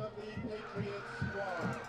of the Patriots squad.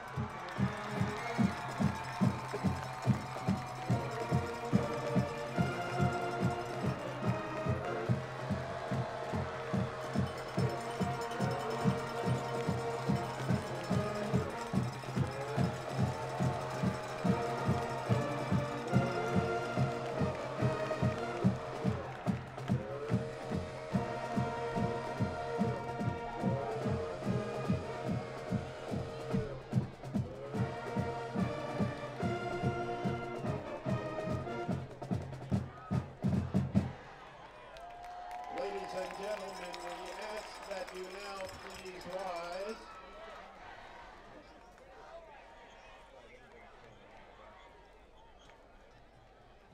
Ladies and gentlemen, we ask that you now please rise.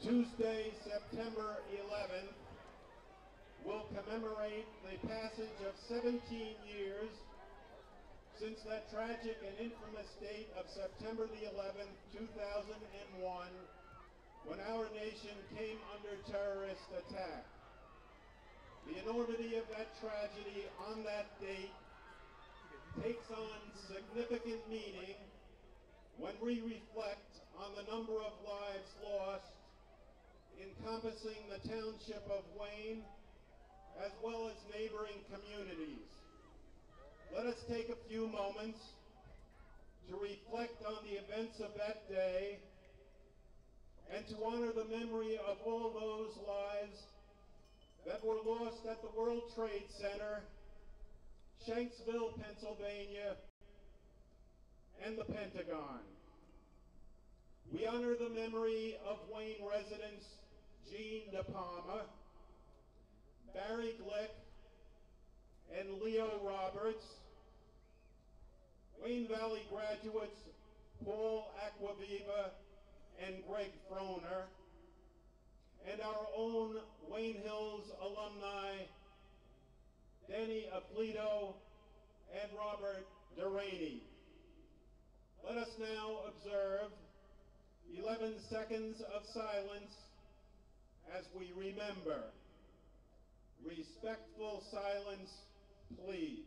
Tuesday, September 11th, will commemorate the passage of 17 years since that tragic and infamous date of September the 11th, 2001, when our nation came under terrorist attack. The enormity of that tragedy on that date takes on significant meaning when we reflect on the number of lives lost, encompassing the township of Wayne, as well as neighboring communities. Let us take a few moments to reflect on the events of that day and to honor the memory of all those lives that were lost at the World Trade Center, Shanksville, Pennsylvania, and the Pentagon. We honor the memory of Wayne residents Gene DePalma, Barry Glick, and Leo Roberts, Wayne Valley graduates Paul Acquaviva and Greg Froner, and our own Wayne Hills alumni, Danny Aplito and Robert Duraney. Let us now observe 11 seconds of silence as we remember. Respectful silence, please.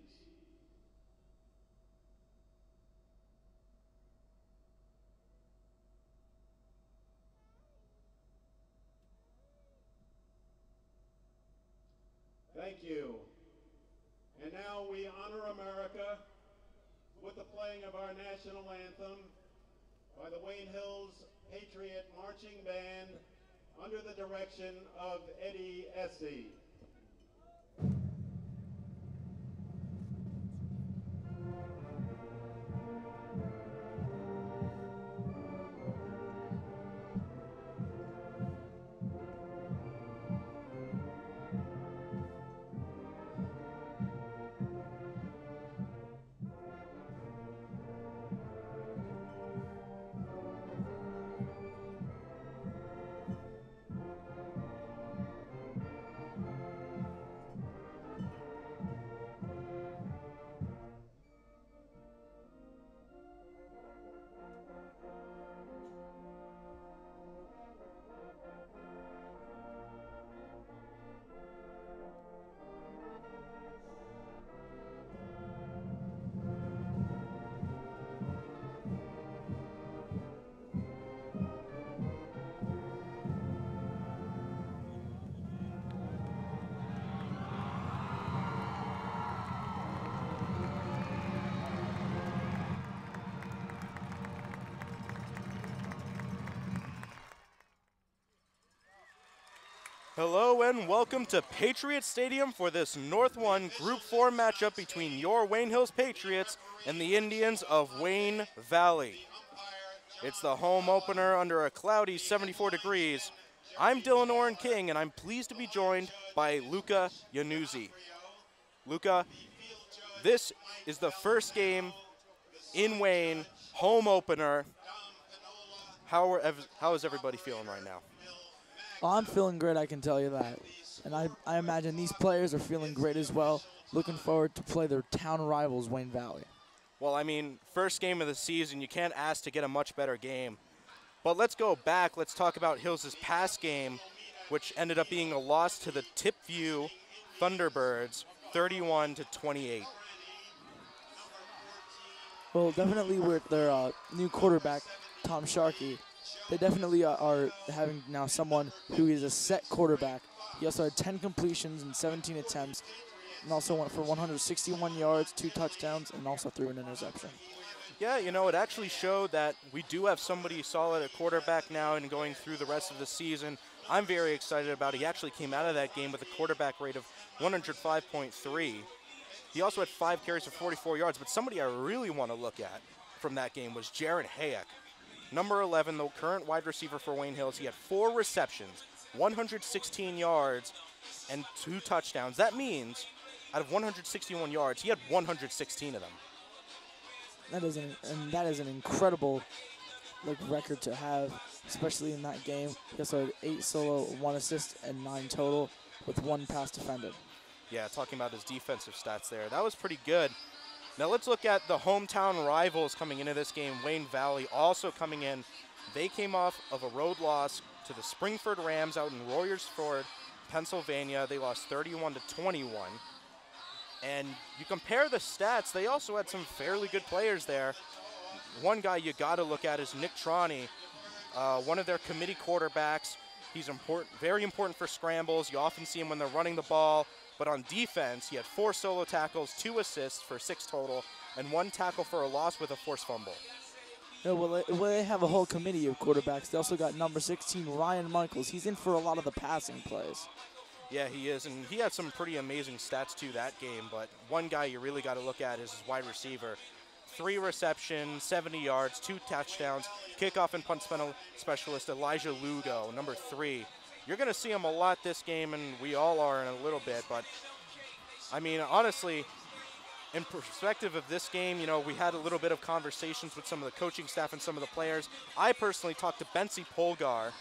Thank you. And now we honor America with the playing of our national anthem by the Wayne Hills Patriot Marching Band under the direction of Eddie Essie. Hello and welcome to Patriot Stadium for this North 1 Group 4 matchup between your Wayne Hills Patriots and the Indians of Wayne Valley. It's the home opener under a cloudy 74 degrees. I'm Dylan Orren King, and I'm pleased to be joined by Luca Yannuzzi. Luca, this is the first game in Wayne, home opener. How is everybody feeling right now? Well, I'm feeling great, I can tell you that. And I imagine these players are feeling great as well. Looking forward to play their town rivals, Wayne Valley. Well, I mean, first game of the season, you can't ask to get a much better game. But let's go back. Let's talk about Hills' past game, which ended up being a loss to the Tipview Thunderbirds, 31-28. Well, definitely with their new quarterback, Tom Sharkey, they definitely are having now someone who is a set quarterback. He also had 10 completions and 17 attempts, and also went for 161 yards, 2 touchdowns, and also threw an interception. Yeah, you know, it actually showed that we do have somebody solid at quarterback now and going through the rest of the season. I'm very excited about it. He actually came out of that game with a quarterback rate of 105.3. He also had 5 carries for 44 yards, but somebody I really want to look at from that game was Jaron Hayek. Number 11, the current wide receiver for Wayne Hills. He had 4 receptions, 116 yards, and 2 touchdowns. That means out of 161 yards, he had 116 of them. That is an incredible record to have, especially in that game. He also had 8 solo, 1 assist, and 9 total with 1 pass defended. Yeah, talking about his defensive stats there. That was pretty good. Now let's look at the hometown rivals coming into this game. Wayne Valley also coming in. They came off of a road loss to the Springford Rams out in Royersford, Pennsylvania. They lost 31-21. And you compare the stats, they also had some fairly good players there. One guy you got to look at is Nick Troney, one of their committee quarterbacks. He's important, very important for scrambles. You often see him when they're running the ball. But on defense, he had 4 solo tackles, 2 assists for 6 total, and 1 tackle for a loss with a forced fumble. Yeah, well, they have a whole committee of quarterbacks. They also got number 16, Ryan Michaels. He's in for a lot of the passing plays. Yeah, he is, and he had some pretty amazing stats too that game, but one guy you really got to look at is his wide receiver. 3 receptions, 70 yards, 2 touchdowns, kickoff and punt specialist Elijah Lugo, number 3. You're going to see him a lot this game, and we all are in a little bit, but I mean, honestly, in perspective of this game, you know, we had a little bit of conversations with some of the coaching staff and some of the players. I personally talked to Bensi Polgar,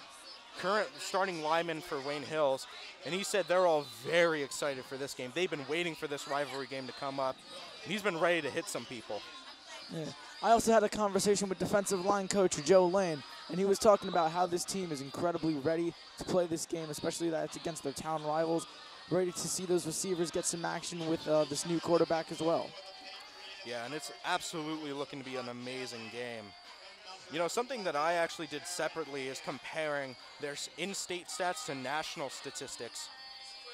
current starting lineman for Wayne Hills, and he said they're all very excited for this game. They've been waiting for this rivalry game to come up, and he's been ready to hit some people. Yeah. I also had a conversation with defensive line coach Joe Lane, and he was talking about how this team is incredibly ready to play this game, especially that it's against their town rivals, ready to see those receivers get some action with this new quarterback as well. Yeah, and it's absolutely looking to be an amazing game. You know, something that I actually did separately is comparing their in-state stats to national statistics.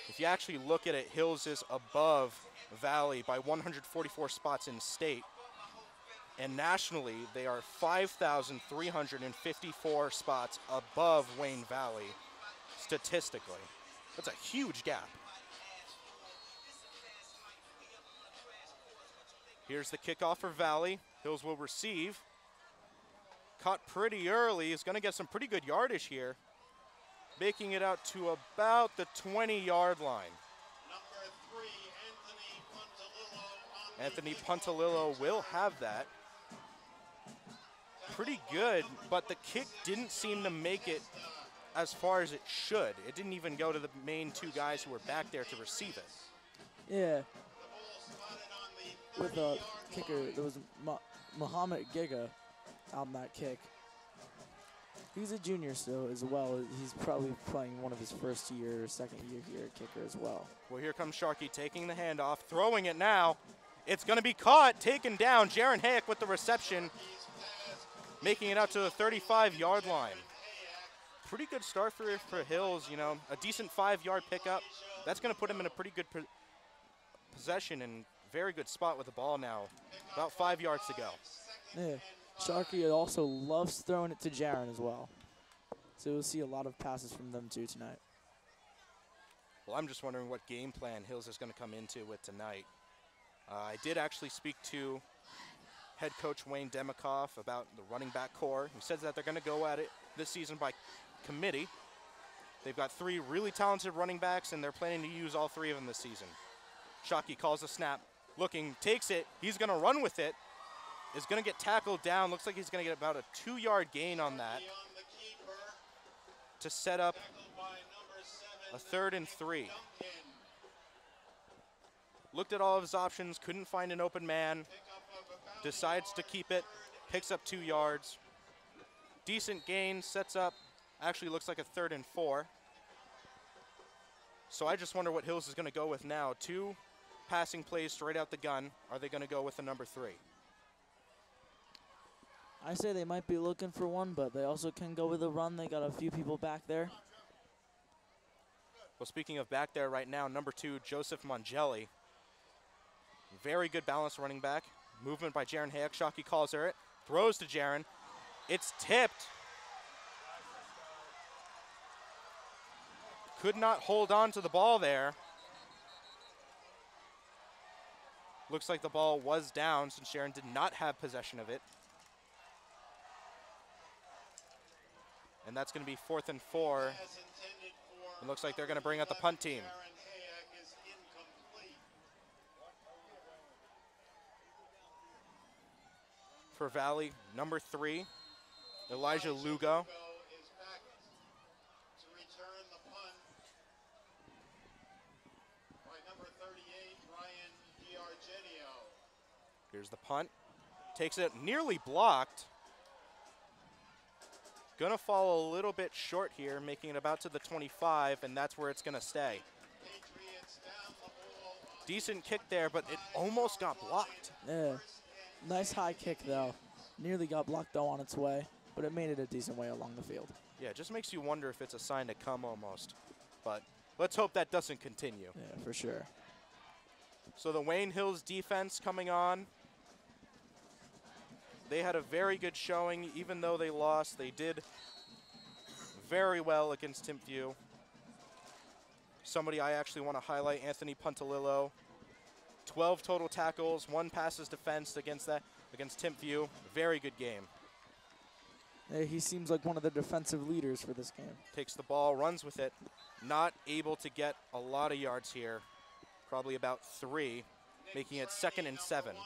If you actually look at it, Hills is above Valley by 144 spots in state. And nationally, they are 5,354 spots above Wayne Valley statistically. That's a huge gap. Here's the kickoff for Valley. Hills will receive. Caught pretty early. Is going to get some pretty good yardage here. Making it out to about the 20-yard line. Number 3, Anthony Puntalillo will have that. Pretty good, but the kick didn't seem to make it as far as it should. It didn't even go to the main 2 guys who were back there to receive it. Yeah. With the kicker, there was Muhammad Giga on that kick. He's a junior still as well. He's probably playing one of his first year or second year here kicker as well. Well, here comes Sharkey taking the handoff, throwing it now. It's going to be caught, taken down. Jaron Hayek with the reception, making it out to the 35-yard line. Pretty good start for Hills, you know, a decent 5-yard pickup. That's going to put him in a pretty good possession and very good spot with the ball now. About 5 yards to go. Yeah, Sharkey also loves throwing it to Jaron as well. So we'll see a lot of passes from them too tonight. Well, I'm just wondering what game plan Hills is going to come into with tonight. I did actually speak to head coach Wayne Demikoff about the running back core. He says that they're going to go at it this season by committee. They've got 3 really talented running backs, and they're planning to use all 3 of them this season. Shockey calls a snap, looking, takes it. He's going to run with it. Is going to get tackled down. Looks like he's going to get about a 2-yard gain on that to set up a 3rd and 3. Looked at all of his options, couldn't find an open man. Decides to keep it, picks up 2 yards. Decent gain, sets up, actually looks like a 3rd and 4. So I just wonder what Hills is going to go with now. 2 passing plays straight out the gun. Are they going to go with the number 3? I say they might be looking for one, but they also can go with a run. They got a few people back there. Well, speaking of back there right now, number 2, Joseph Mongelli. Very good balance running back. Movement by Jaron Hayek. Shockey calls her it. Throws to Jaron. It's tipped. Could not hold on to the ball there. Looks like the ball was down since Jaron did not have possession of it. And that's going to be 4th and 4. It looks like they're going to bring out the punt team. For Valley, number 3, Elijah Lugo. Here's the punt. Takes it, nearly blocked. Gonna fall a little bit short here, making it about to the 25, and that's where it's gonna stay. Decent kick there, but it almost got blocked. Yeah, nice high kick though. Nearly got blocked though on its way, but it made it a decent way along the field. Yeah, it just makes you wonder if it's a sign to come almost. But let's hope that doesn't continue. Yeah, for sure. So the Wayne Hills defense coming on. They had a very good showing. Even though they lost, they did very well against Timpview. Somebody I actually want to highlight, Anthony Puntalillo. 12 total tackles, 1 passes defense against Timpview. Very good game. Yeah, he seems like one of the defensive leaders for this game. Takes the ball, runs with it. Not able to get a lot of yards here. Probably about 3, making it 2nd and 7.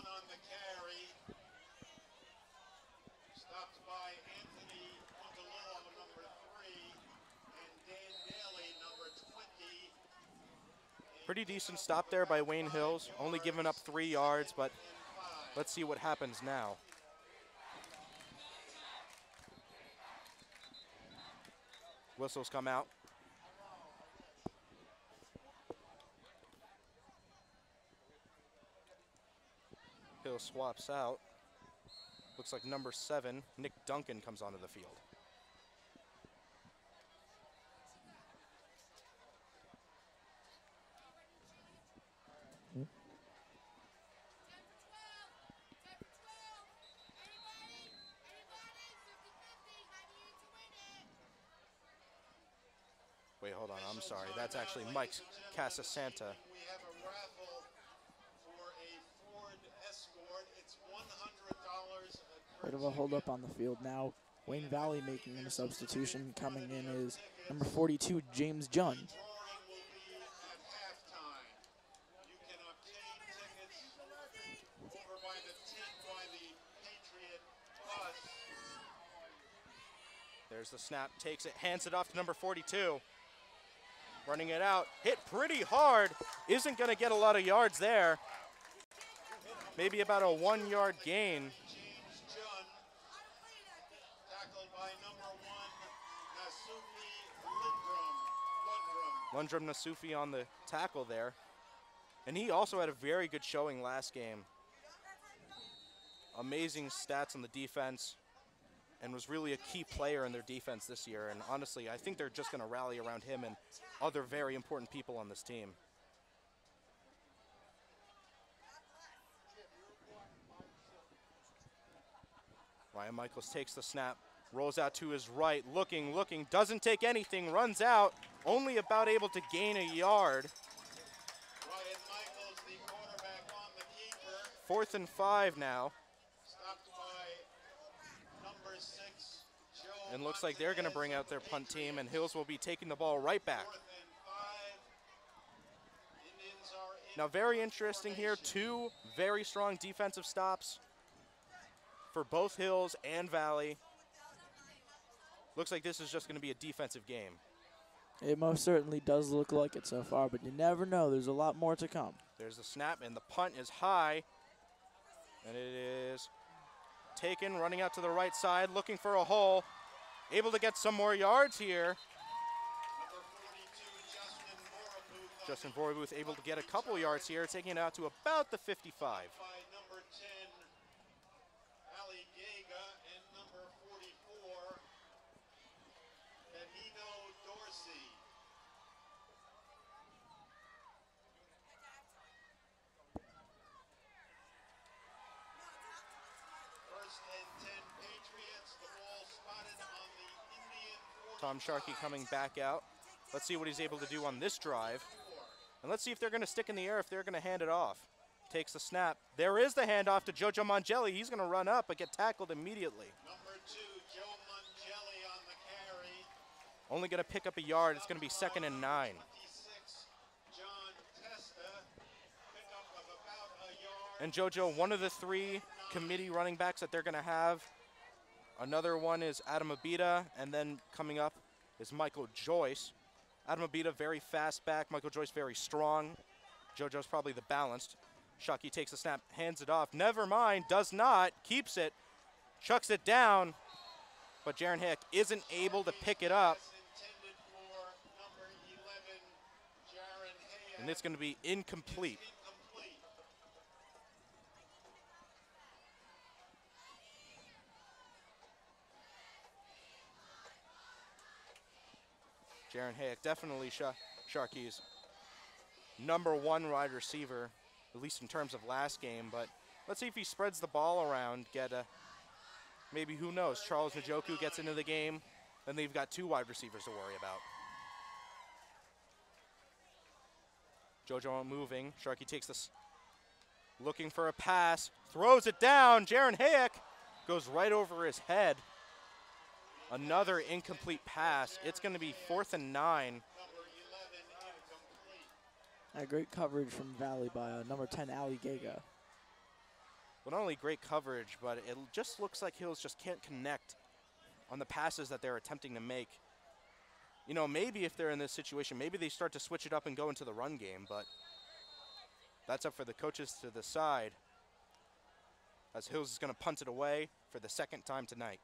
Pretty decent stop there by Wayne Hills, only giving up 3 yards, but let's see what happens now. Whistles come out. Hill swaps out. Looks like number 7, Nick Duncan, comes onto the field. Wait, hold on, I'm sorry. That's actually Mike Casasanta. We have a raffle for a Ford Escort. It's $100. Bit of a hold up on the field now. Wayne Valley making a substitution. Coming in is number 42, James Junn. Drawing will be at halftime. You can obtain tickets over by the tent by the Patriot bus. There's the snap, takes it, hands it off to number 42. Running it out, hit pretty hard. Isn't gonna get a lot of yards there. Maybe about a 1-yard gain. James Junn, tackled by number 1, Nasufi Lundrum. Lundrum Nasufi on the tackle there. And he also had a very good showing last game. Amazing stats on the defense, and was really a key player in their defense this year. And honestly, I think they're just gonna rally around him and other very important people on this team. Ryan Michaels takes the snap, rolls out to his right, looking, doesn't take anything, runs out, only about able to gain a yard. Ryan Michaels, the quarterback on the keeper. 4th and 5 now. Stopped by number 6, Joe. And looks like they're gonna bring out their punt team, and Hills will be taking the ball right back. 4th and 5. Indians are in. Now, very interesting here, 2 very strong defensive stops for both Hills and Valley. Looks like this is just gonna be a defensive game. It most certainly does look like it so far, but you never know. There's a lot more to come. There's the snap, and the punt is high. And it is taken, running out to the right side, looking for a hole. Able to get some more yards here. Number 42, Justin Vorbuth able to get a couple yards here, taking it out to about the 55. by number 10, Ali Gaga, and Tom Sharkey coming back out. Let's see what he's able to do on this drive. And let's see if they're going to stick in the air, if they're going to hand it off. Takes the snap. There is the handoff to Jojo Mangelli. He's going to run up but get tackled immediately. Number 2, Joe Mangelli on the carry. Only going to pick up a yard. It's going to be 2nd and 9. 26, John Testa, pick up of about a yard. And Jojo, one of the 3 committee running backs that they're going to have. Another one is Adam Abita, and then coming up is Michael Joyce. Adam Abita, very fast back. Michael Joyce, very strong. Jojo's probably the balanced. Sharkey takes the snap, hands it off. Never mind, does not, keeps it, chucks it down. But Jaron Hick isn't able to pick it up. Intended for number 11, Jaron Hayek. And it's going to be incomplete. Jaron Hayek, definitely Sharkey's number 1 wide receiver, at least in terms of last game. But let's see if he spreads the ball around, maybe, who knows, Charles Njoku gets into the game, then they've got 2 wide receivers to worry about. Jojo moving, Sharkey takes this, looking for a pass, throws it down, Jaron Hayek goes right over his head. Another incomplete pass. It's going to be 4th and 9. A great coverage from Valley by number 10, Ali Gaga. Well, not only great coverage, but it just looks like Hills just can't connect on the passes that they're attempting to make. You know, maybe if they're in this situation, maybe they start to switch it up and go into the run game, but that's up for the coaches to decide, as Hills is going to punt it away for the 2nd time tonight.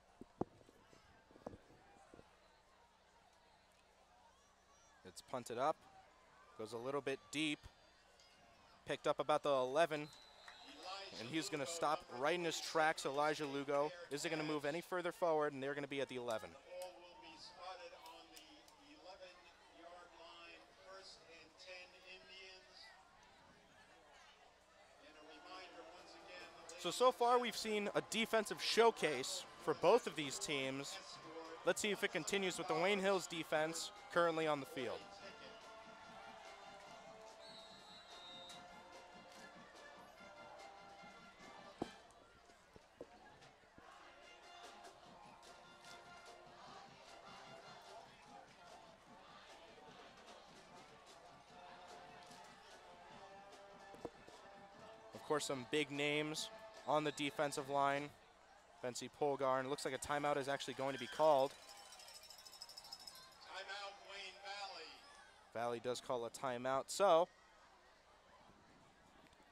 It's punted up, goes a little bit deep, picked up about the 11, and he's going to stop right in his tracks. Elijah Lugo isn't going to move any further forward, and they're going to be at the 11. The ball will be spotted on the 11-yard line, 1st and 10 Indians. And a reminder once again. So far we've seen a defensive showcase for both of these teams. Let's see if it continues with the Wayne Hills defense currently on the field. Of course, some big names on the defensive line. Bensi Polgar, and it looks like a timeout is actually going to be called. Timeout, Wayne Valley. Valley does call a timeout. So,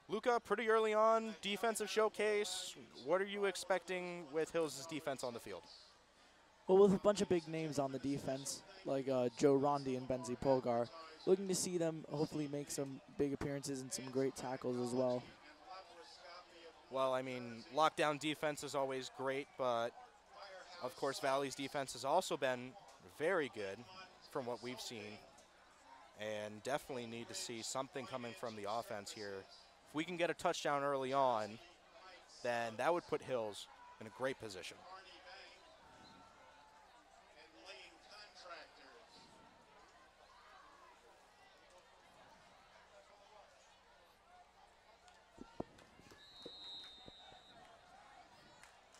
Luca, pretty early on, defensive showcase. What are you expecting with Hills' defense on the field? Well, with a bunch of big names on the defense, like Joe Rondi and Benzi Polgar, looking to see them hopefully make some big appearances and some great tackles as well. Well, I mean, lockdown defense is always great, but of course Valley's defense has also been very good from what we've seen, and definitely need to see something coming from the offense here. If we can get a touchdown early on, then that would put Hills in a great position.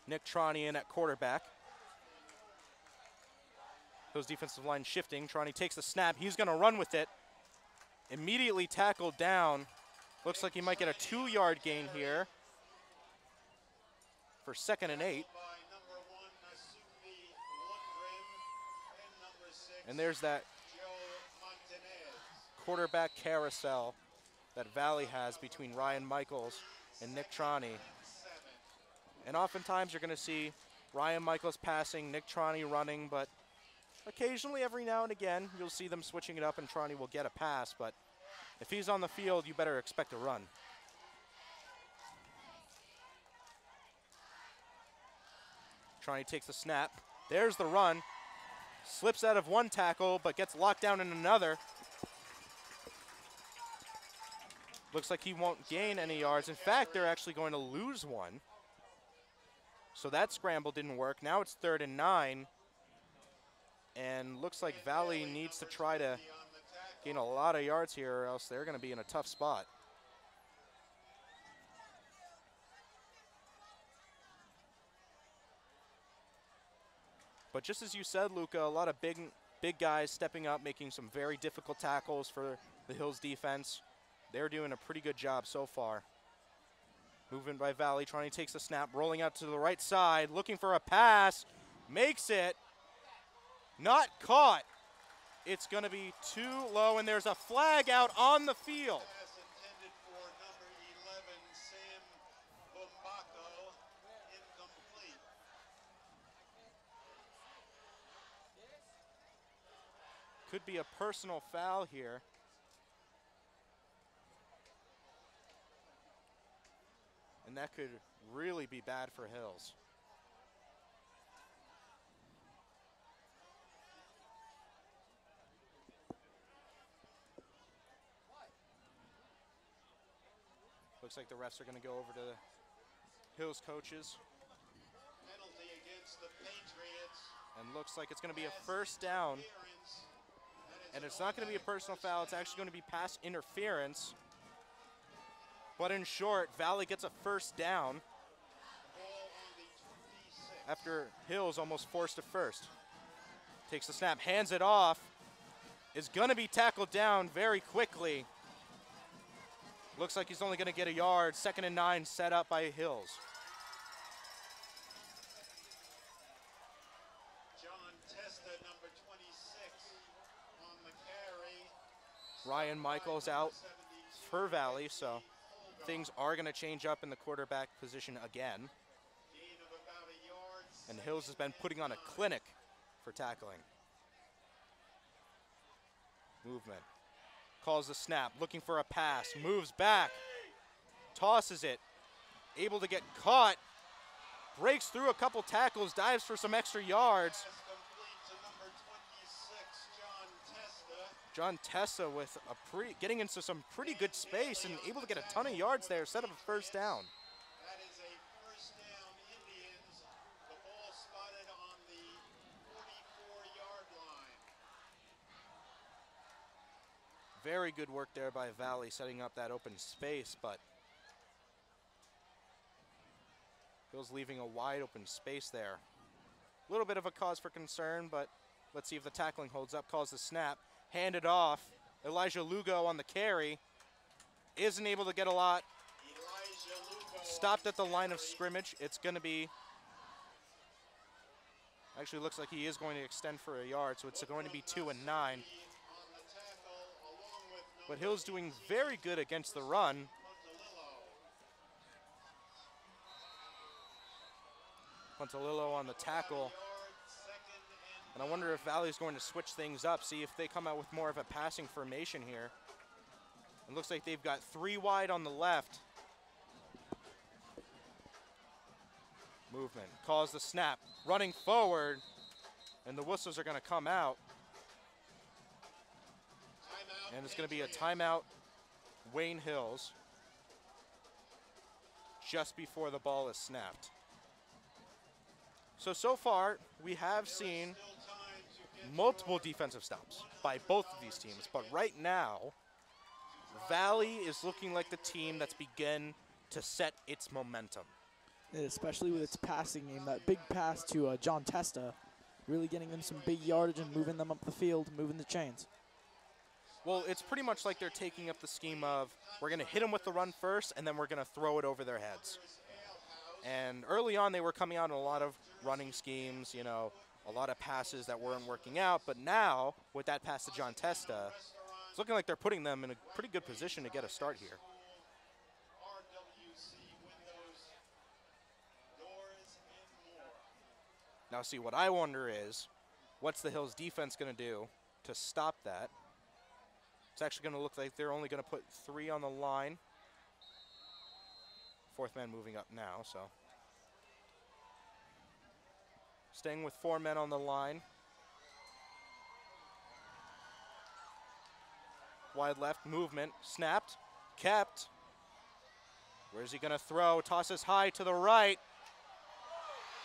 Nick Troney in at quarterback. Those defensive line shifting. Troney takes the snap. He's going to run with it. Immediately tackled down. Looks like he might get a 2-yard gain here for 2nd and 8. And there's that quarterback carousel that Valley has between Ryan Michaels and Nick Troney. And oftentimes you're going to see Ryan Michaels passing, Nick Troney running, but occasionally, every now and again, you'll see them switching it up and Troney will get a pass. But if he's on the field, you better expect a run. Troney takes the snap. There's the run. Slips out of one tackle, but gets locked down in another. Looks like he won't gain any yards. In fact, they're actually going to lose one. So that scramble didn't work. Now it's 3rd and 9. And looks like Valley needs to try to gain a lot of yards here, or else they're going to be in a tough spot. But just as you said, Luca, a lot of big guys stepping up, making some very difficult tackles for the Hills defense. They're doing a pretty good job so far. Movement by Valley, trying to take the snap, rolling out to the right side, looking for a pass, makes it, not caught. It's going to be too low, and there's a flag out on the field. Pass intended for number 11, Sam Bumbako, incomplete. Could be a personal foul here. And that could really be bad for Hills. Looks like the refs are going to go over to the Hills coaches. Penalty against the Patriots. And looks like it's going to be a first down. And it's not going to be a personal foul. It's actually going to be pass interference. But in short, Valley gets a first down after Hills almost forced a first. Takes the snap, hands it off. Is going to be tackled down very quickly. Looks like he's only going to get a yard. 2nd and 9 set up by Hills. John Testa, number 26, on the carry. Ryan Michaels out for Valley, so things are going to change up in the quarterback position again. Gain of about a yard. And Hills has been putting on a clinic for tackling. Movement. Calls the snap, looking for a pass, moves back, tosses it, able to get caught, breaks through a couple tackles, dives for some extra yards. Pass complete to number 26, John Tessa with a getting into some pretty good space and able to get a ton of yards there, set up a first down. That is a first down, Indians. The ball spotted on the 44-yard line. Very good work there by Valley setting up that open space, but Hills leaving a wide open space there. A little bit of a cause for concern, but let's see if the tackling holds up. Calls the snap, handed off. Elijah Lugo on the carry. Isn't able to get a lot. Stopped at the line of scrimmage. It's going to be, actually looks like he is going to extend for a yard, so it's going to be 2 and 9. But Hill's doing very good against the run. Pontalillo on the tackle. And I wonder if Valley's going to switch things up, see if they come out with more of a passing formation here. It looks like they've got 3 wide on the left. Movement, calls the snap, running forward, and the whistles are going to come out. And it's going to be a timeout, Wayne Hills, just before the ball is snapped. So far, we have seen multiple defensive stops by both of these teams. But right now, Valley is looking like the team that's begun to set its momentum. Especially with its passing game, that big pass to John Testa, really getting them some big yardage and moving them up the field, moving the chains. Well, it's pretty much like they're taking up the scheme of, we're going to hit them with the run first, and then we're going to throw it over their heads. And early on, they were coming out in a lot of running schemes, you know, a lot of passes that weren't working out. But now, with that pass to John Testa, it's looking like they're putting them in a pretty good position to get a start here. Now, see, what I wonder is, what's the Hills defense going to do to stop that? It's actually going to look like they're only going to put 3 on the line. 4th man moving up now, so. Staying with 4 men on the line. Wide left, movement, snapped, kept. Where's he going to throw? Tosses high to the right.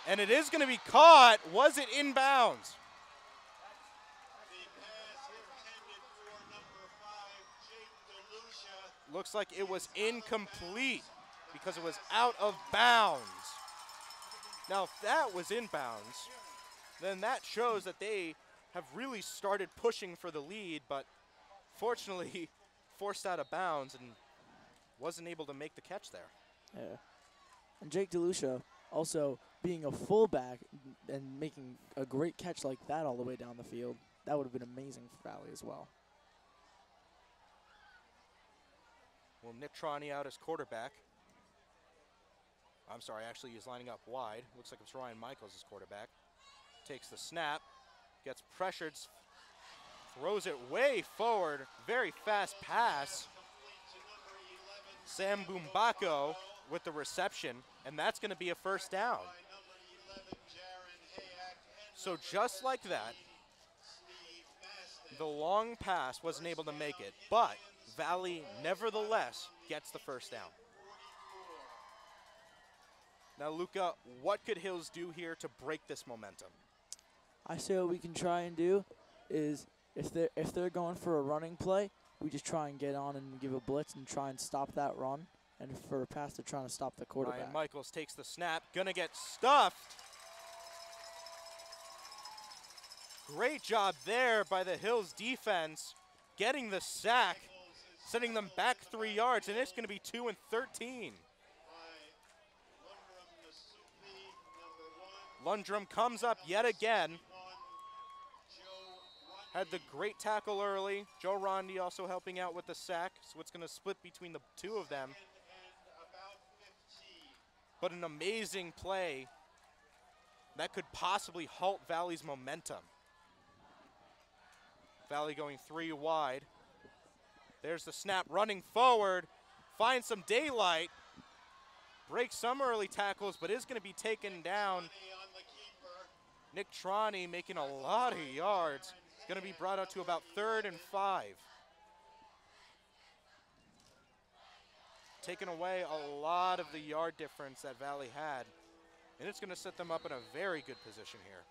And it is going to be caught. Was it inbounds? looks like it was incomplete because it was out of bounds. Now, if that was in bounds, then that shows that they have really started pushing for the lead, but fortunately forced out of bounds and wasn't able to make the catch there. Yeah. And Jake DeLucia also being a fullback and making a great catch like that all the way down the field. That would have been amazing for Valley as well. Well, Nick Trani out as quarterback. I'm sorry, actually he's lining up wide. Looks like it's Ryan Michaels as quarterback. Takes the snap, gets pressured, throws it way forward. Very fast pass. Sam Bumbako with the reception, and that's going to be a first down. So just like that, the long pass wasn't able to make it, but Valley nevertheless gets the first down. Now, Luca, what could Hills do here to break this momentum? I say what we can try and do is if they're going for a running play, we just try and get on and give a blitz and try and stop that run. And for a pass, they're trying to stop the quarterback. Ryan Michaels takes the snap, gonna get stuffed. Great job there by the Hills defense, getting the sack, sending them back 3 yards, and it's gonna be 2 and 13. Lundrum comes up yet again. Had the great tackle early. Joe Rondi also helping out with the sack, so it's going to split between the two of them. But an amazing play that could possibly halt Valley's momentum. Valley going 3 wide. There's the snap, running forward, finds some daylight, breaks some early tackles, but is going to be taken down. Nick Trani making a lot of yards. Going to be brought out to about 3rd and 5. Taking away a lot of the yard difference that Valley had. And it's going to set them up in a very good position here.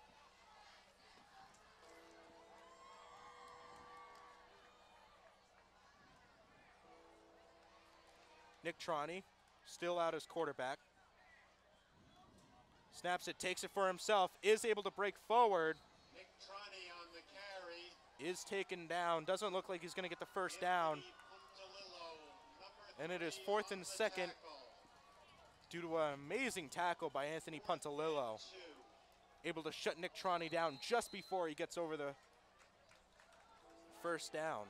Nick Trani still out as quarterback. Snaps it, takes it for himself, is able to break forward. Nick Trani on the carry. Is taken down, doesn't look like he's gonna get the first down. And it is 4th and 2nd due to an amazing tackle by Anthony Puntalillo. Able to shut Nick Trani down just before he gets over the first down.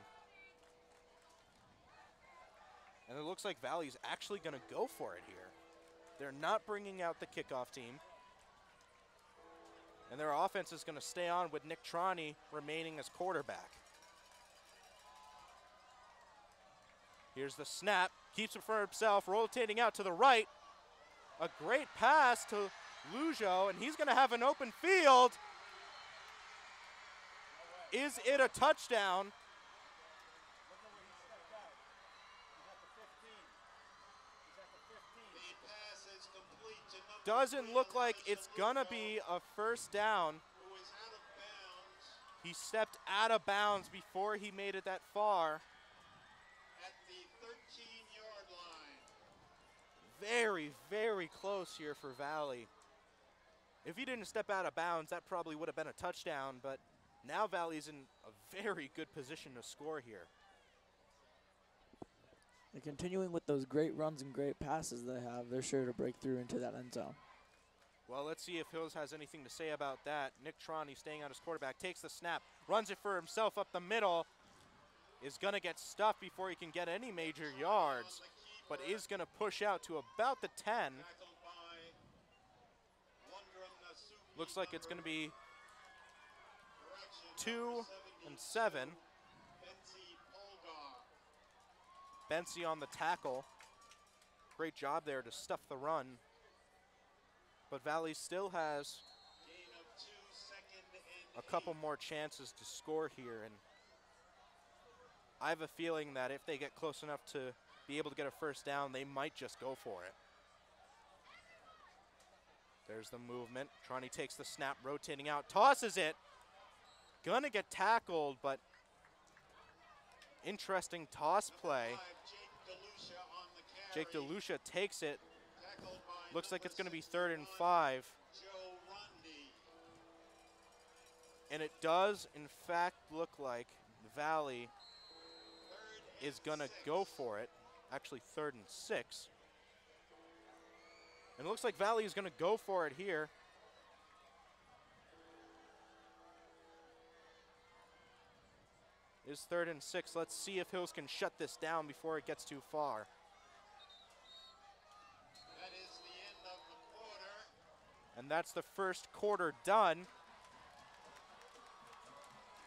And it looks like Valley's actually gonna go for it here. They're not bringing out the kickoff team. And their offense is going to stay on with Nick Trani remaining as quarterback. Here's the snap, keeps it for himself, rotating out to the right. A great pass to Lujo, and he's going to have an open field. Is it a touchdown? Doesn't look like it's gonna be a first down. He stepped out of bounds before he made it that far. At the 13-yard line. Very, very close here for Valley. If he didn't step out of bounds, that probably would have been a touchdown, but now Valley's in a very good position to score here. And continuing with those great runs and great passes they have, they're sure to break through into that end zone. Well, let's see if Hills has anything to say about that. Nick Trani staying on his quarterback, takes the snap, runs it for himself up the middle, is going to get stuffed before he can get any major yards, but is going to push out to about the 10. Looks like it's going to be 2 and 7. Bensi on the tackle. Great job there to stuff the run. But Valley still has a couple more chances to score here. And I have a feeling that if they get close enough to be able to get a first down, they might just go for it. There's the movement. Trani takes the snap, rotating out, tosses it. Gonna get tackled, but interesting toss play. Jake DeLucia takes it. Looks like it's going to be 3rd and 5. And it does, in fact, look like Valley is going to go for it. Actually, 3rd and 6. And it looks like Valley is going to go for it here. It is 3rd and 6. Let's see if Hills can shut this down before it gets too far. That is the end of the quarter. And that's the first quarter done.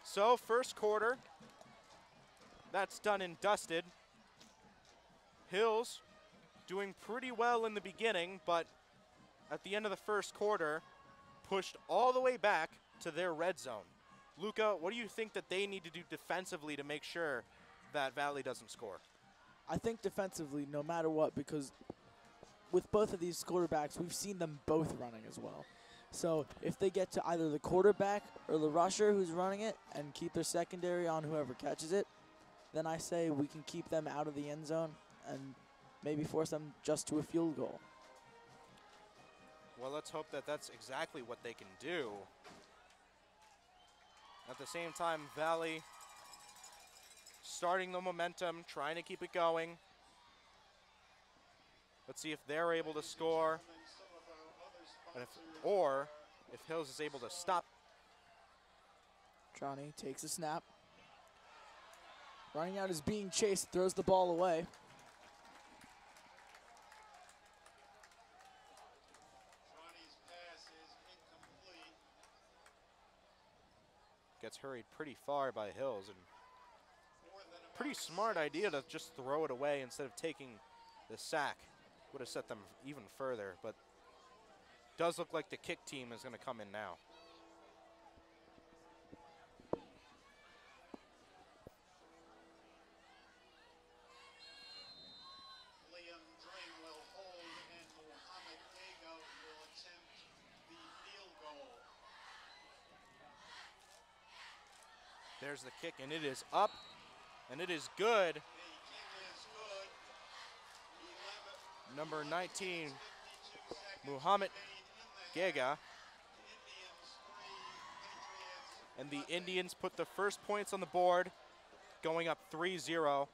So, first quarter, that's done and dusted. Hills doing pretty well in the beginning, but at the end of the first quarter, pushed all the way back to their red zone. Luca, what do you think that they need to do defensively to make sure that Valley doesn't score? I think defensively, no matter what, because with both of these quarterbacks, we've seen them both running as well. So if they get to either the quarterback or the rusher who's running it and keep their secondary on whoever catches it, then I say we can keep them out of the end zone and maybe force them just to a field goal. Well, let's hope that that's exactly what they can do. At the same time, Valley starting the momentum, trying to keep it going. Let's see if they're able to score, and if Hills is able to stop. Johnny takes a snap. Running out is being chased, throws the ball away. Johnny's pass is incomplete. Gets hurried pretty far by Hills, and pretty smart idea to just throw it away instead of taking the sack. Would have set them even further, but does look like the kick team is going to come in now. Liam Dring will hold, and Muhammad Ego will attempt the field goal. There's the kick, and it is up, and it is good. The kick is good. 11, Number 19, 52 seconds Muhammad remaining in the half. Gega, Indians 3, Patriots and the nothing. Indians put the first points on the board, going up 3-0.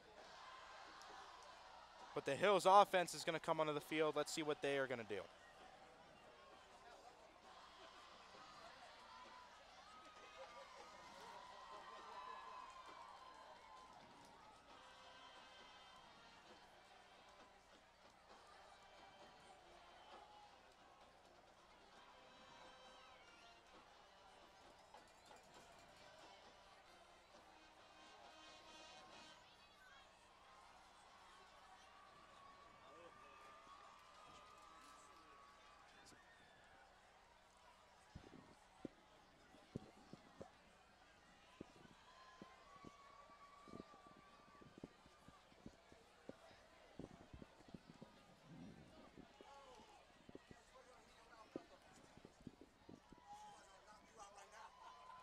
But the Hills offense is going to come onto the field. Let's see what they are going to do.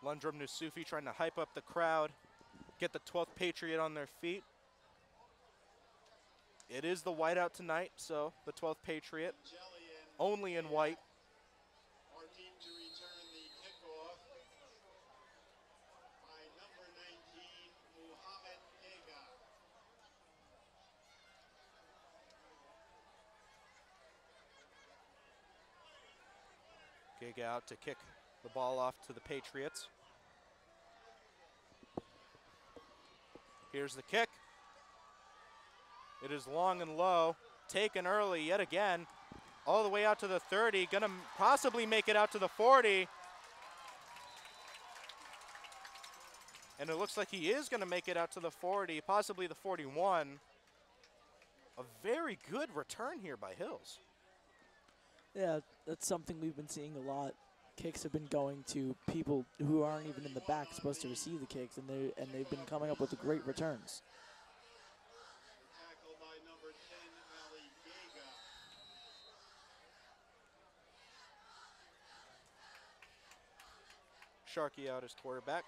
Lundrum Nusufi trying to hype up the crowd, get the 12th Patriot on their feet. It is the whiteout tonight, so the 12th Patriot, Jelly and only in white. our team to return the kickoff by number 19, Muhammad Ega. Gig out to kick the ball off to the Patriots. Here's the kick. It is long and low, taken early yet again, all the way out to the 30, gonna possibly make it out to the 40. And it looks like he is gonna make it out to the 40, possibly the 41. A very good return here by Hills. Yeah, that's something we've been seeing a lot. Kicks have been going to people who aren't even in the back supposed to receive the kicks, and they've been coming up with great returns. Tackled by number 10, Ali Gega. Sharkey out as quarterback.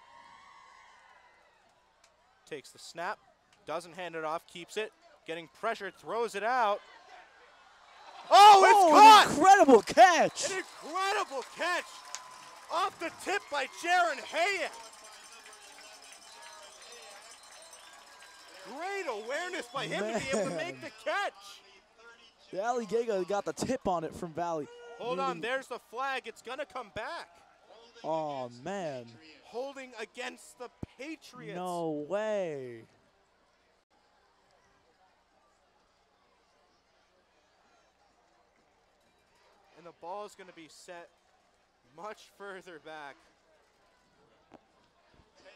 Takes the snap, doesn't hand it off, keeps it, getting pressured, throws it out. Oh, it's caught! An incredible catch! An incredible catch off the tip by Jaron Hayek. Great awareness by him to be able to make the catch. The Alligator got the tip on it from Valley. Hold on, there's the flag. It's going to come back. Oh, man. Holding against the Patriots. No way. And the ball is going to be set much further back. 10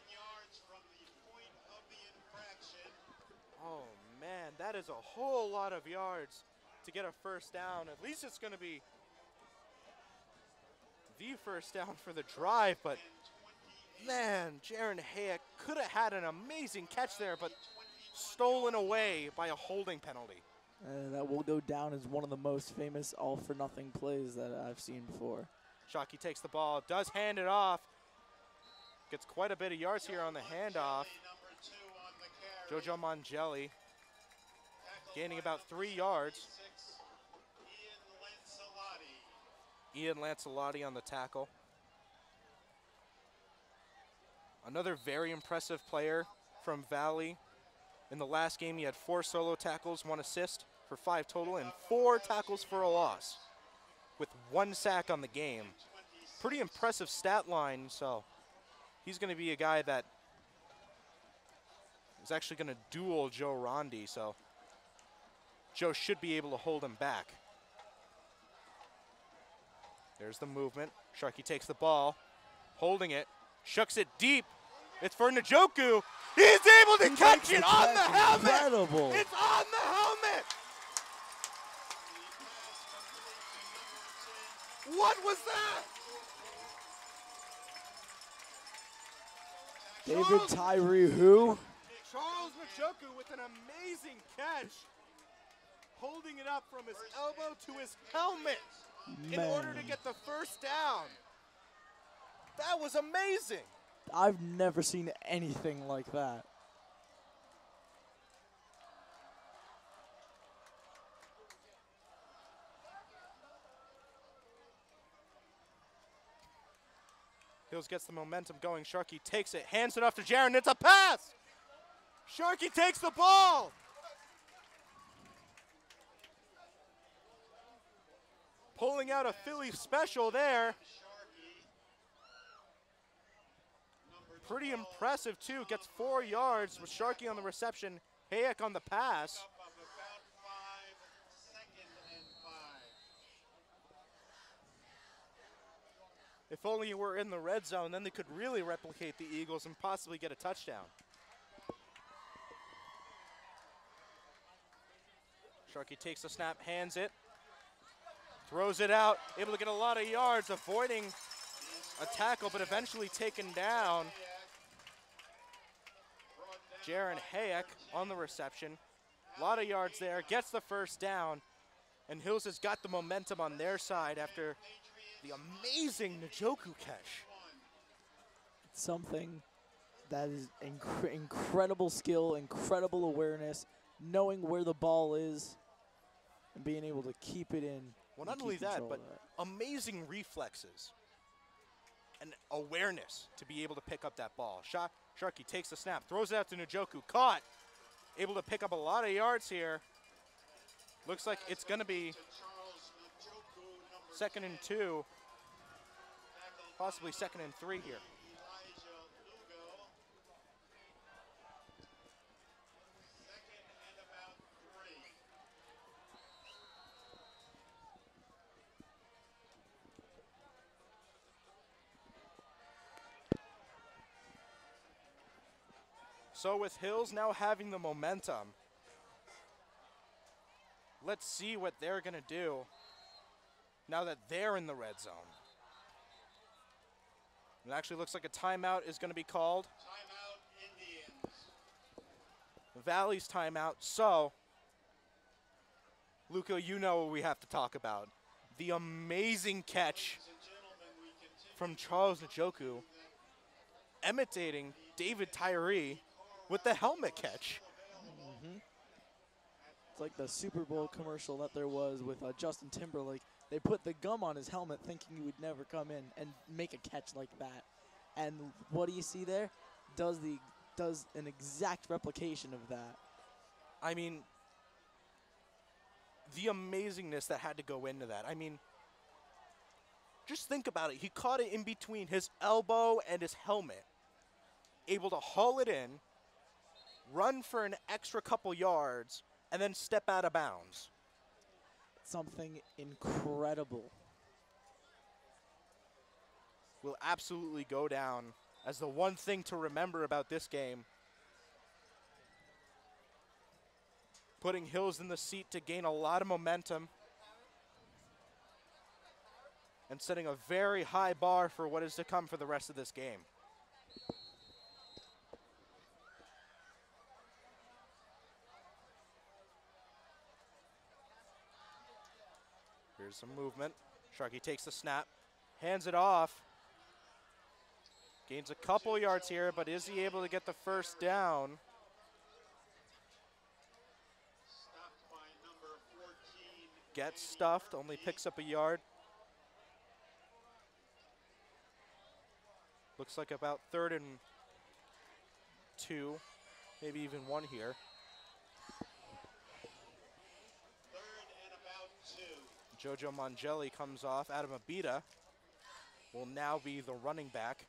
yards from the point of the infraction. Oh, man, that is a whole lot of yards to get a first down. At least it's going to be the first down for the drive, but man, Jaron Hayek could have had an amazing catch there, but stolen away by a holding penalty. And that will go down as one of the most famous all-for-nothing plays that I've seen before. Shockey takes the ball, does hand it off. Gets quite a bit of yards here on the handoff. Jojo Mangelli gaining about 3 yards. Ian Lancelotti on the tackle. Another very impressive player from Valley. In the last game, he had 4 solo tackles, 1 assist for 5 total, and 4 tackles for a loss with 1 sack on the game. Pretty impressive stat line, so he's going to be a guy that is actually going to duel Joe Rondi, so Joe should be able to hold him back. There's the movement. Sharkey takes the ball, holding it, shucks it deep. It's for Njoku. He's able to catch it on the helmet. Incredible. It's on the helmet. What was that? David Tyree who? Charles Njoku with an amazing catch, holding it up from his elbow to his helmet in order to get the first down. That was amazing. I've never seen anything like that. Hills gets the momentum going. Sharkey takes it, hands it off to Jaron. It's a pass. Sharkey takes the ball. Pulling out a Philly special there. Pretty impressive, too. Gets 4 yards with Sharkey on the reception, Hayek on the pass. If only you were in the red zone, then they could really replicate the Eagles and possibly get a touchdown. Sharkey takes the snap, hands it, throws it out, able to get a lot of yards, avoiding a tackle, but eventually taken down. Jaron Hayek on the reception. A lot of yards there, gets the first down, and Hills has got the momentum on their side after the amazing Njoku catch. Something that is incredible skill, incredible awareness, knowing where the ball is, and being able to keep it in. Well, not only that, but amazing reflexes and awareness to be able to pick up that ball. Sharkey takes the snap, throws it out to Njoku, caught, able to pick up a lot of yards here. Looks like it's going to be 2nd and 2, possibly 2nd and 3 here. So with Hills now having the momentum, let's see what they're going to do now that they're in the red zone. It actually looks like a timeout is going to be called. Timeout, Indians. Valley's timeout. So, Luca, you know what we have to talk about. The amazing catch from Charles Njoku, imitating David Tyree with the helmet catch. It's like the Super Bowl commercial that there was with Justin Timberlake. They put the gum on his helmet thinking he would never come in and make a catch like that. And what do you see there? Does an exact replication of that. I mean, the amazingness that had to go into that. I mean, just think about it. He caught it in between his elbow and his helmet, able to haul it in, run for an extra couple yards, and then step out of bounds. Something incredible. Will absolutely go down as the one thing to remember about this game. Putting Hills in the seat to gain a lot of momentum and setting a very high bar for what is to come for the rest of this game. Here's some movement. Sharkey takes the snap, hands it off. Gains a couple yards here, but is he able to get the first down? Stopped by number 14. Gets stuffed, only picks up a yard. Looks like about 3rd and 2, maybe even 1 here. 3rd and about 2. Jojo Mangelli comes off. Adam Abita will now be the running back.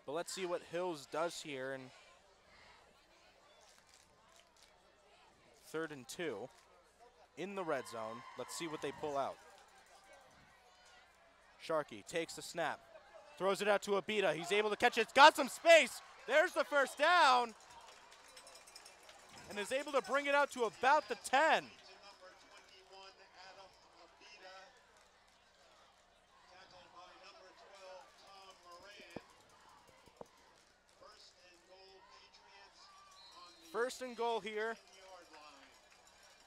But let's see what Hills does here in 3rd and 2 in the red zone. Let's see what they pull out. Sharkey takes the snap, throws it out to Abita. He's able to catch it. It's got some space. There's the first down. And is able to bring it out to about the 10. To number 21, Adam Abita. Tackled by number 12, Tom Moran. First and goal, Patriots on the First and goal here. 10-yard line.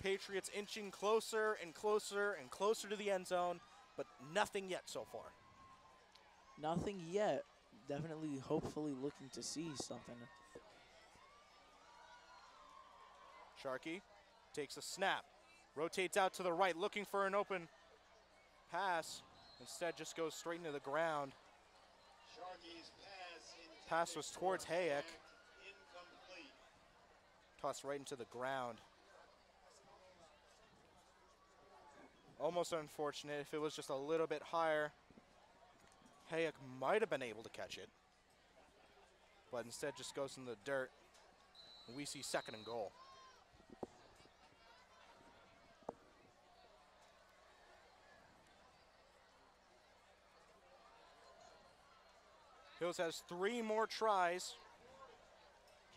Patriots inching closer and closer and closer to the end zone, but nothing yet so far. Nothing yet. Definitely, hopefully looking to see something. Sharkey takes a snap, rotates out to the right, looking for an open pass. Instead, just goes straight into the ground. Sharkey's Pass was towards Hayek. incomplete. Tossed right into the ground. Almost unfortunate. If it was just a little bit higher, Hayek might have been able to catch it. But instead just goes in the dirt. We see 2nd and goal. Hills has 3 more tries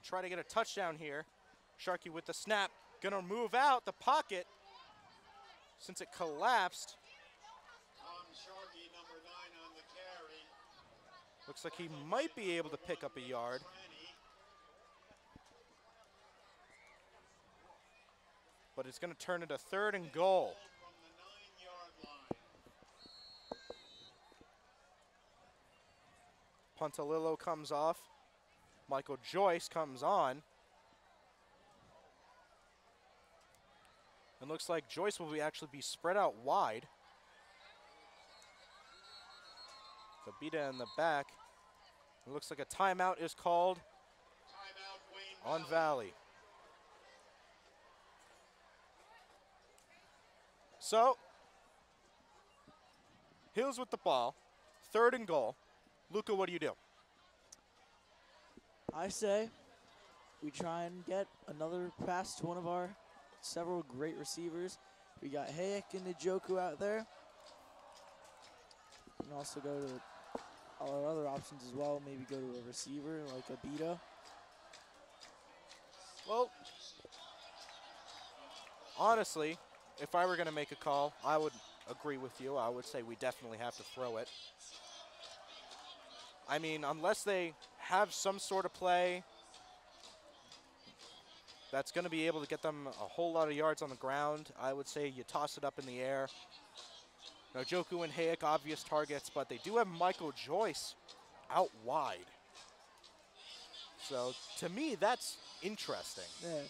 to try to get a touchdown here. Sharkey with the snap, gonna move out the pocket since it collapsed. Tom Sharkey, number 9 on the carry. Looks like he might be able to pick up a yard. But it's gonna turn into 3rd and goal. From the 9-yard line. Pontalillo comes off. Michael Joyce comes on. And looks like Joyce will actually be spread out wide. Abita in the back. It looks like a timeout is called Timeout, Wayne on Valley. So, Hills with the ball, 3rd and goal. Luca, what do you do? I say we try and get another pass to one of our several great receivers. We got Hayek and Njoku out there. We can also go to all our other options as well. Maybe go to a receiver like Abita. Well, honestly, if I were going to make a call, I would agree with you. I would say we definitely have to throw it. I mean, unless they have some sort of play that's going to be able to get them a whole lot of yards on the ground, I would say you toss it up in the air. Now, Joku and Hayek, obvious targets, but they do have Michael Joyce out wide. So to me, that's interesting. Yeah.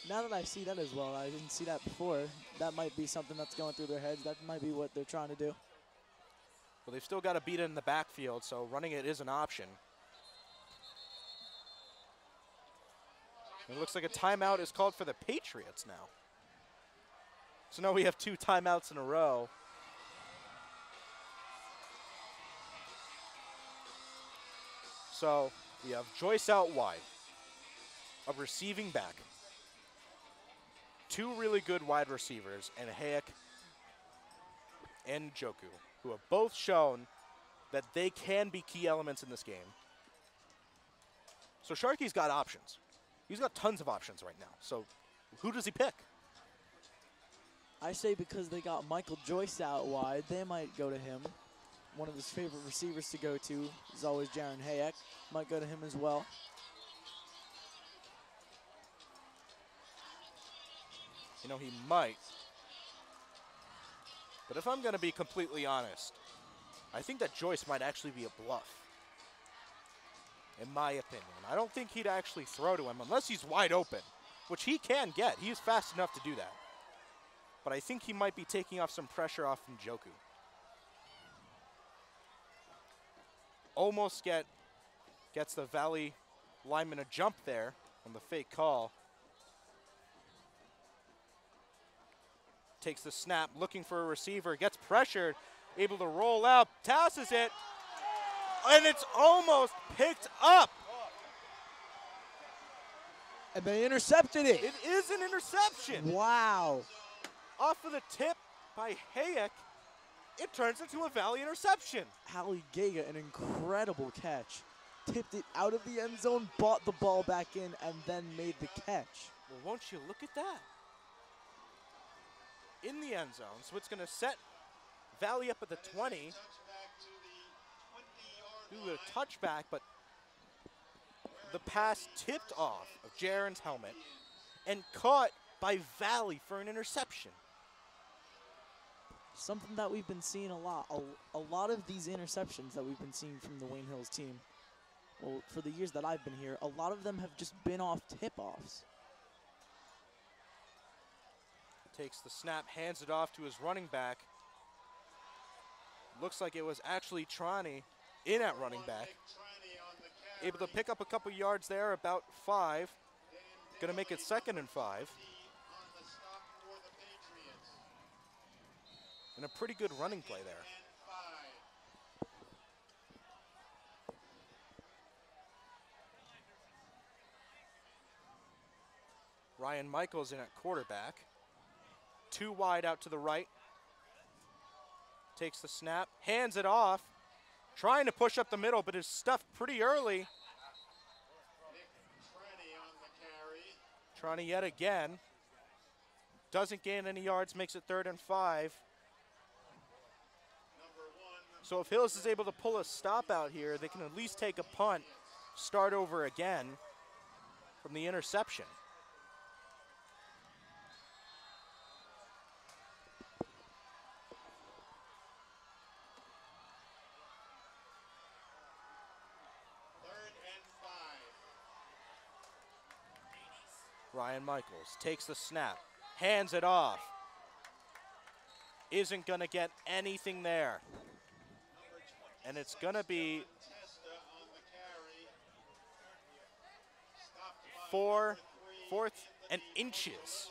Now that I see that as well, I didn't see that before. That might be something that's going through their heads. That might be what they're trying to do. Well, they've still got to beat it in the backfield, so running it is an option. It looks like a timeout is called for the Patriots now. So now we have 2 timeouts in a row. So we have Joyce out wide, a receiving back, 2 really good wide receivers, and Hayek and Joku, who have both shown that they can be key elements in this game. So Sharky's got options. He's got tons of options right now. So who does he pick? I say because they got Michael Joyce out wide, they might go to him. One of his favorite receivers to go to is always Jaron Hayek. Might go to him as well. You know, he might. But if I'm going to be completely honest, I think that Joyce might actually be a bluff, in my opinion. I don't think he'd actually throw to him unless he's wide open, which he can get. He's fast enough to do that. But I think he might be taking off some pressure off from Joku. Almost gets the Valley lineman a jump there on the fake call. Takes the snap, looking for a receiver, gets pressured, able to roll out, passes it, and it's almost picked up. And they intercepted it. It is an interception. Wow. Off of the tip by Hayek, it turns into a Valley interception. Ali Gega, an incredible catch. Tipped it out of the end zone, brought the ball back in, and then made the catch. Well, won't you look at that? In the end zone, so it's going to set Valley up at the 20. Do a touchback, but the pass tipped off of Jaron's helmet and caught by Valley for an interception. Something that we've been seeing a lot. A lot of these interceptions that we've been seeing from the Wayne Hills team, well, for the years that I've been here, a lot of them have just been off tip-offs. Takes the snap, hands it off to his running back. Looks like it was actually Trani in at running back. Able to pick up a couple yards there, about 5. Gonna make it 2nd and 5. And a pretty good running play there. Ryan Michaels in at quarterback. 2 wide out to the right. Takes the snap, hands it off. Trying to push up the middle, but is stuffed pretty early. Trani yet again. Doesn't gain any yards, makes it 3rd and 5. So if Hills is able to pull a stop out here, they can at least take a punt, start over again from the interception. Ryan Michaels takes the snap, hands it off. Isn't going to get anything there. And it's going to be 4th and inches.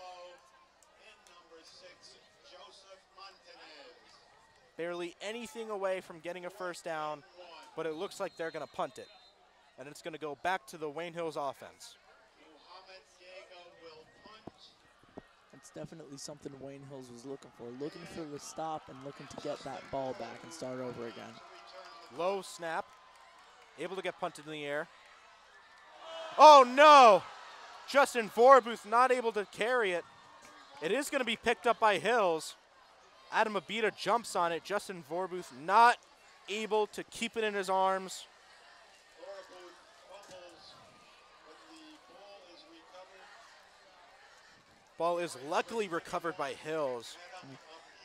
Barely anything away from getting a first down, but it looks like they're going to punt it. And it's going to go back to the Wayne Hills offense. It's definitely something Wayne Hills was looking for the stop and looking to get that ball back and start over again. Low snap, able to get punted in the air. Oh no! Justin Vorbuth not able to carry it. It is going to be picked up by Hills. Adam Abita jumps on it. Justin Vorbuth not able to keep it in his arms. Ball is luckily recovered by Hills.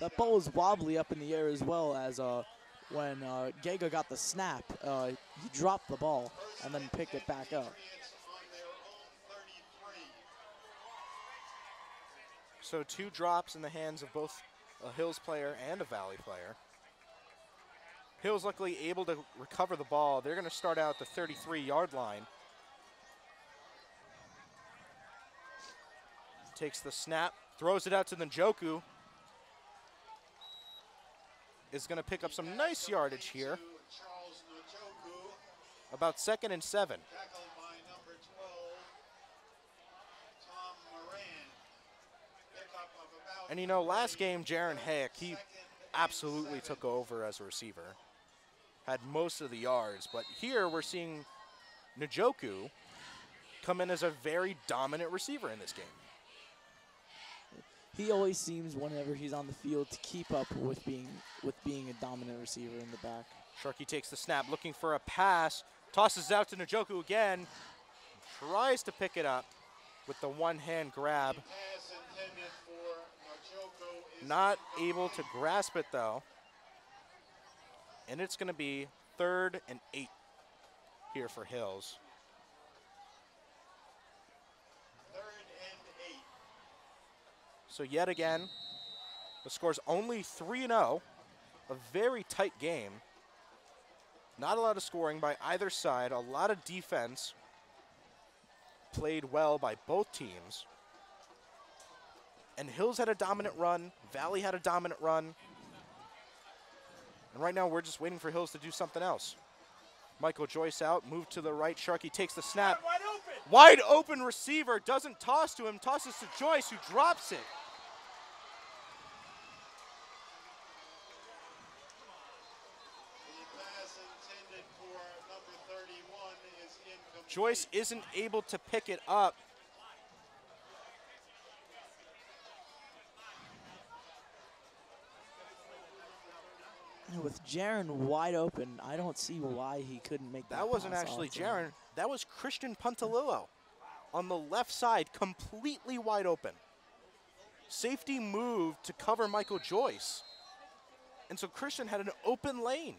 That ball was wobbly up in the air as well as when Gega got the snap. He dropped the ball and then picked it back up. So 2 drops in the hands of both a Hills player and a Valley player. Hills luckily able to recover the ball. They're going to start out the 33-yard line. Takes the snap, throws it out to Njoku. Is going to pick up some nice yardage here. About 2nd and 7. And you know, last game, Jaron Hayek, he absolutely took over as a receiver. Had most of the yards, but here we're seeing Njoku come in as a very dominant receiver in this game. He always seems, whenever he's on the field, to keep up with being a dominant receiver in the back. Sharkey takes the snap, looking for a pass, tosses out to Njoku again, tries to pick it up with the one-hand grab. Not able to grasp it, though. And it's going to be 3rd and 8 here for Hills. 3rd and 8. So yet again, the score's only 3-0. A very tight game. Not a lot of scoring by either side. A lot of defense played well by both teams. And Hills had a dominant run. Valley had a dominant run. And right now we're just waiting for Hills to do something else. Michael Joyce out, move to the right. Sharkey takes the snap. Wide open receiver, doesn't toss to him, tosses to Joyce, who drops it. Joyce isn't able to pick it up. With Jaron wide open, I don't see why he couldn't make that. That wasn't pass actually off Jaron. That was Christian Puntalillo on the left side, completely wide open. Safety moved to cover Michael Joyce. And so Christian had an open lane.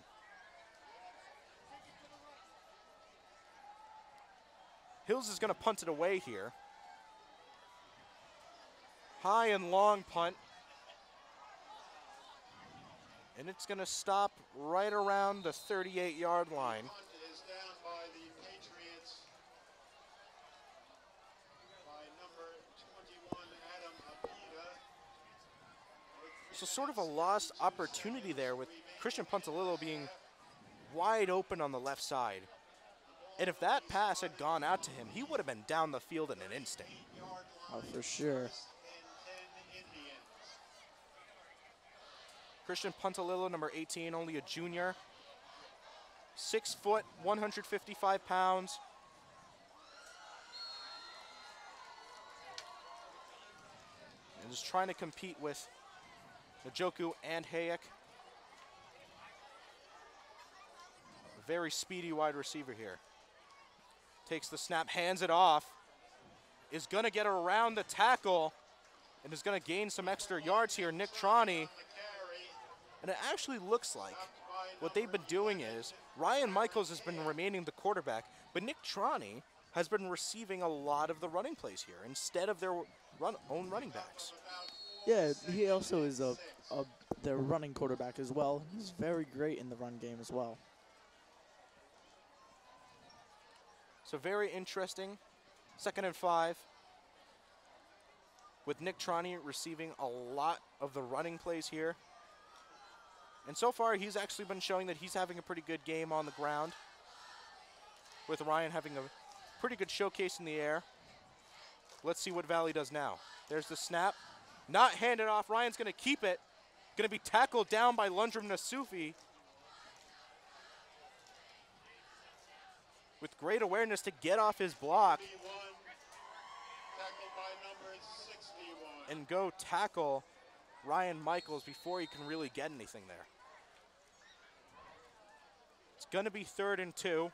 Hills is going to punt it away here. High and long punt. And it's going to stop right around the 38-yard line. Is down by the Patriots by number 21, Adam Abida. So sort of a lost opportunity there with Christian Puntalillo being wide open on the left side. And if that pass had gone out to him, he would have been down the field in an instant. Oh, for sure. Christian Puntalillo, number 18, only a junior. 6 foot, 155 pounds. And just trying to compete with Njoku and Hayek. A very speedy wide receiver here. Takes the snap, hands it off. Is going to get around the tackle and is going to gain some extra yards here. Nick Troney. And it actually looks like what they've been doing is Ryan Michaels has been remaining the quarterback, but Nick Troney has been receiving a lot of the running plays here instead of their own running backs. Yeah, he also is their running quarterback as well. He's very great in the run game as well. So very interesting. 2nd and 5. With Nick Troney receiving a lot of the running plays here. And so far, he's actually been showing that he's having a pretty good game on the ground, with Ryan having a pretty good showcase in the air. Let's see what Valley does now. There's the snap. Not handed off. Ryan's going to keep it. Going to be tackled down by Lundrum Nasufi. With great awareness to get off his block. Tackled by number 61. And go tackle Ryan Michaels before he can really get anything there. It's going to be 3rd and 2.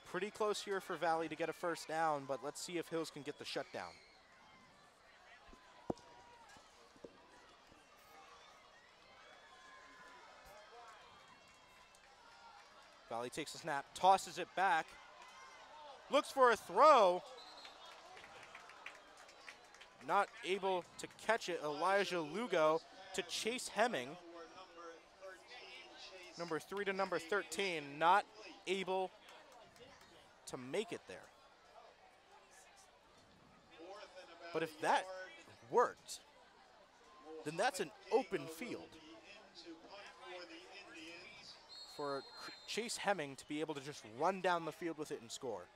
Pretty close here for Valley to get a first down, but let's see if Hills can get the shutdown. Valley takes the snap, tosses it back, looks for a throw. not able to catch it. Elijah Lugo to Chase Hemming. Number 3 to number 13, not able to make it there. But if that worked, then that's an open field for Chase Hemming to be able to just run down the field with it and score.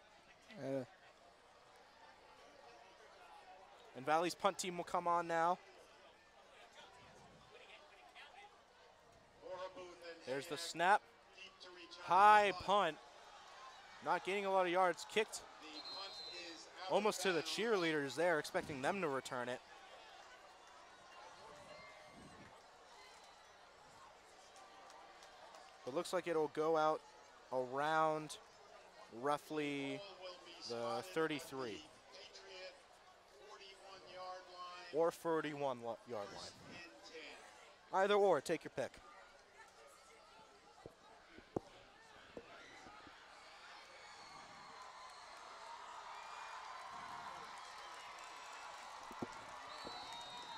And Valley's punt team will come on now. There's the snap. High punt. Not gaining a lot of yards. Kicked almost to the cheerleaders there, expecting them to return it. It looks like it'll go out around roughly the 33 or 41 yard line. Either or, take your pick.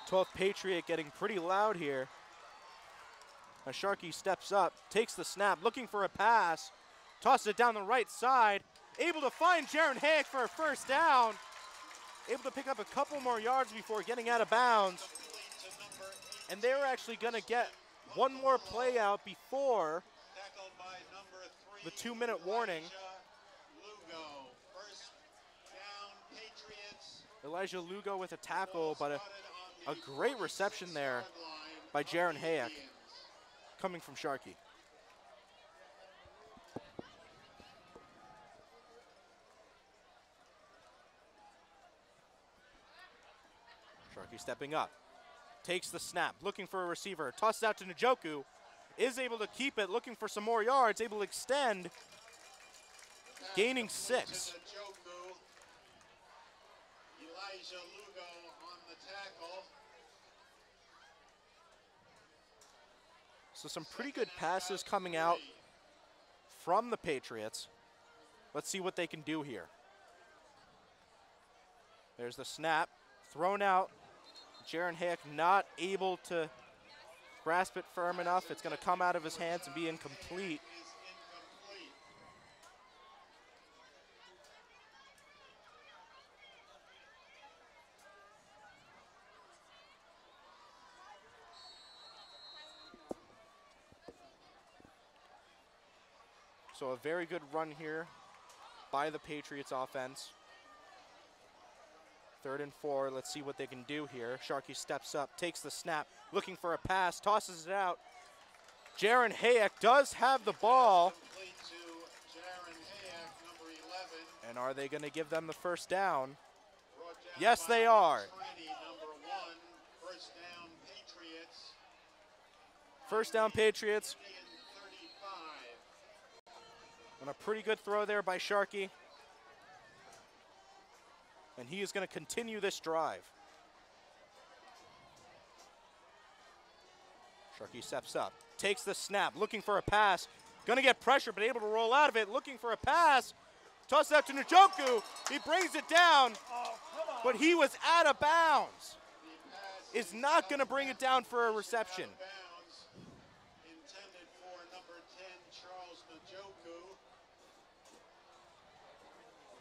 Twelfth Patriot getting pretty loud here. As Sharkey steps up, takes the snap, looking for a pass, tosses it down the right side, able to find Jaron Hayek for a first down, able to pick up a couple more yards before getting out of bounds. And they're actually going to get one more play out before the 2-minute warning. Elijah Lugo with a tackle, but a great reception there by Jaron Hayek, coming from Sharkey. Sharkey stepping up, takes the snap, looking for a receiver, tosses out to Njoku, is able to keep it, looking for some more yards, able to extend, gaining 6. Elijah Lugo on the tackle. So some pretty good passes coming out from the Patriots. Let's see what they can do here. There's the snap, thrown out. Jaron Hayek not able to grasp it firm enough. It's going to come out of his hands and be incomplete. So a very good run here by the Patriots offense. 3rd and 4, let's see what they can do here. Sharkey steps up, takes the snap, looking for a pass, tosses it out. Jaron Hayek does have the ball. And are they going to give them the first down? Yes, they are. First down, Patriots. And a pretty good throw there by Sharkey. And he is going to continue this drive. Sharkey steps up, takes the snap, looking for a pass. Going to get pressure, but able to roll out of it, looking for a pass. Toss out to Njoku. He brings it down, but he was out of bounds. Is not going to bring it down for a reception.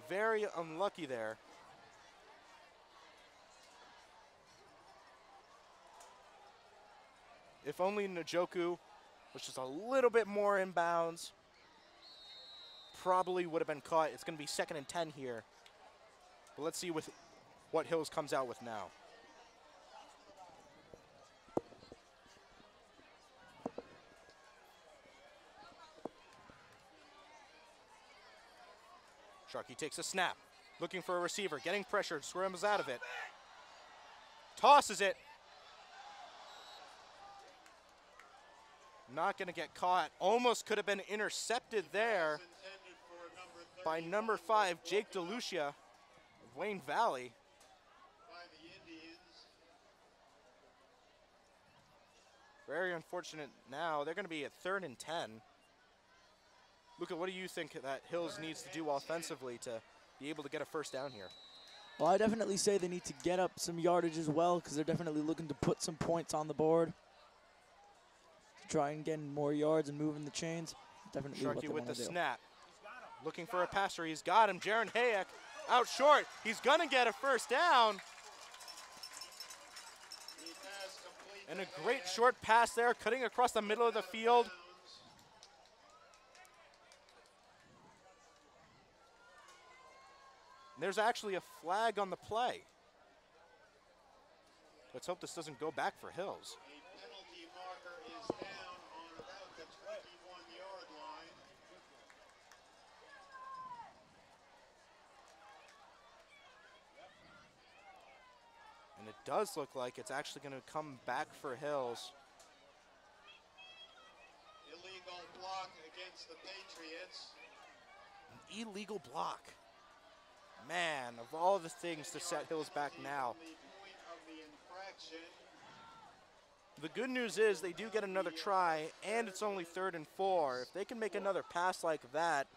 Very unlucky there. If only Njoku was just a little bit more in bounds, probably would have been caught. It's going to be 2nd and 10 here. But let's see what Hills comes out with now. Sharkey takes a snap, looking for a receiver, getting pressured, scrambles out of it. Tosses it. Not going to get caught. Almost could have been intercepted there by number 5, Jake DeLucia of Wayne Valley. Very unfortunate now. They're going to be at 3rd and 10. Luca, what do you think that Hills needs to do offensively to be able to get a first down here? Well, I definitely say they need to get up some yardage as well because they're definitely looking to put some points on the board. To try and get more yards and moving the chains. Definitely what Sharkey they with want the to do. snap. Looking for a passer. He's got him. Jaron Hayek out short. He's going to get a first down. And a great short pass there, cutting across the middle of the field. There's actually a flag on the play. Let's hope this doesn't go back for Hills. A penalty marker is down on about the 21-yard line. And it does look like it's actually going to come back for Hills. Illegal block against the Patriots. An illegal block. Man, of all the things to set Hills back now. The point of the infraction. The good news is they do get another try, and it's only 3rd and 4. If they can make another pass like that,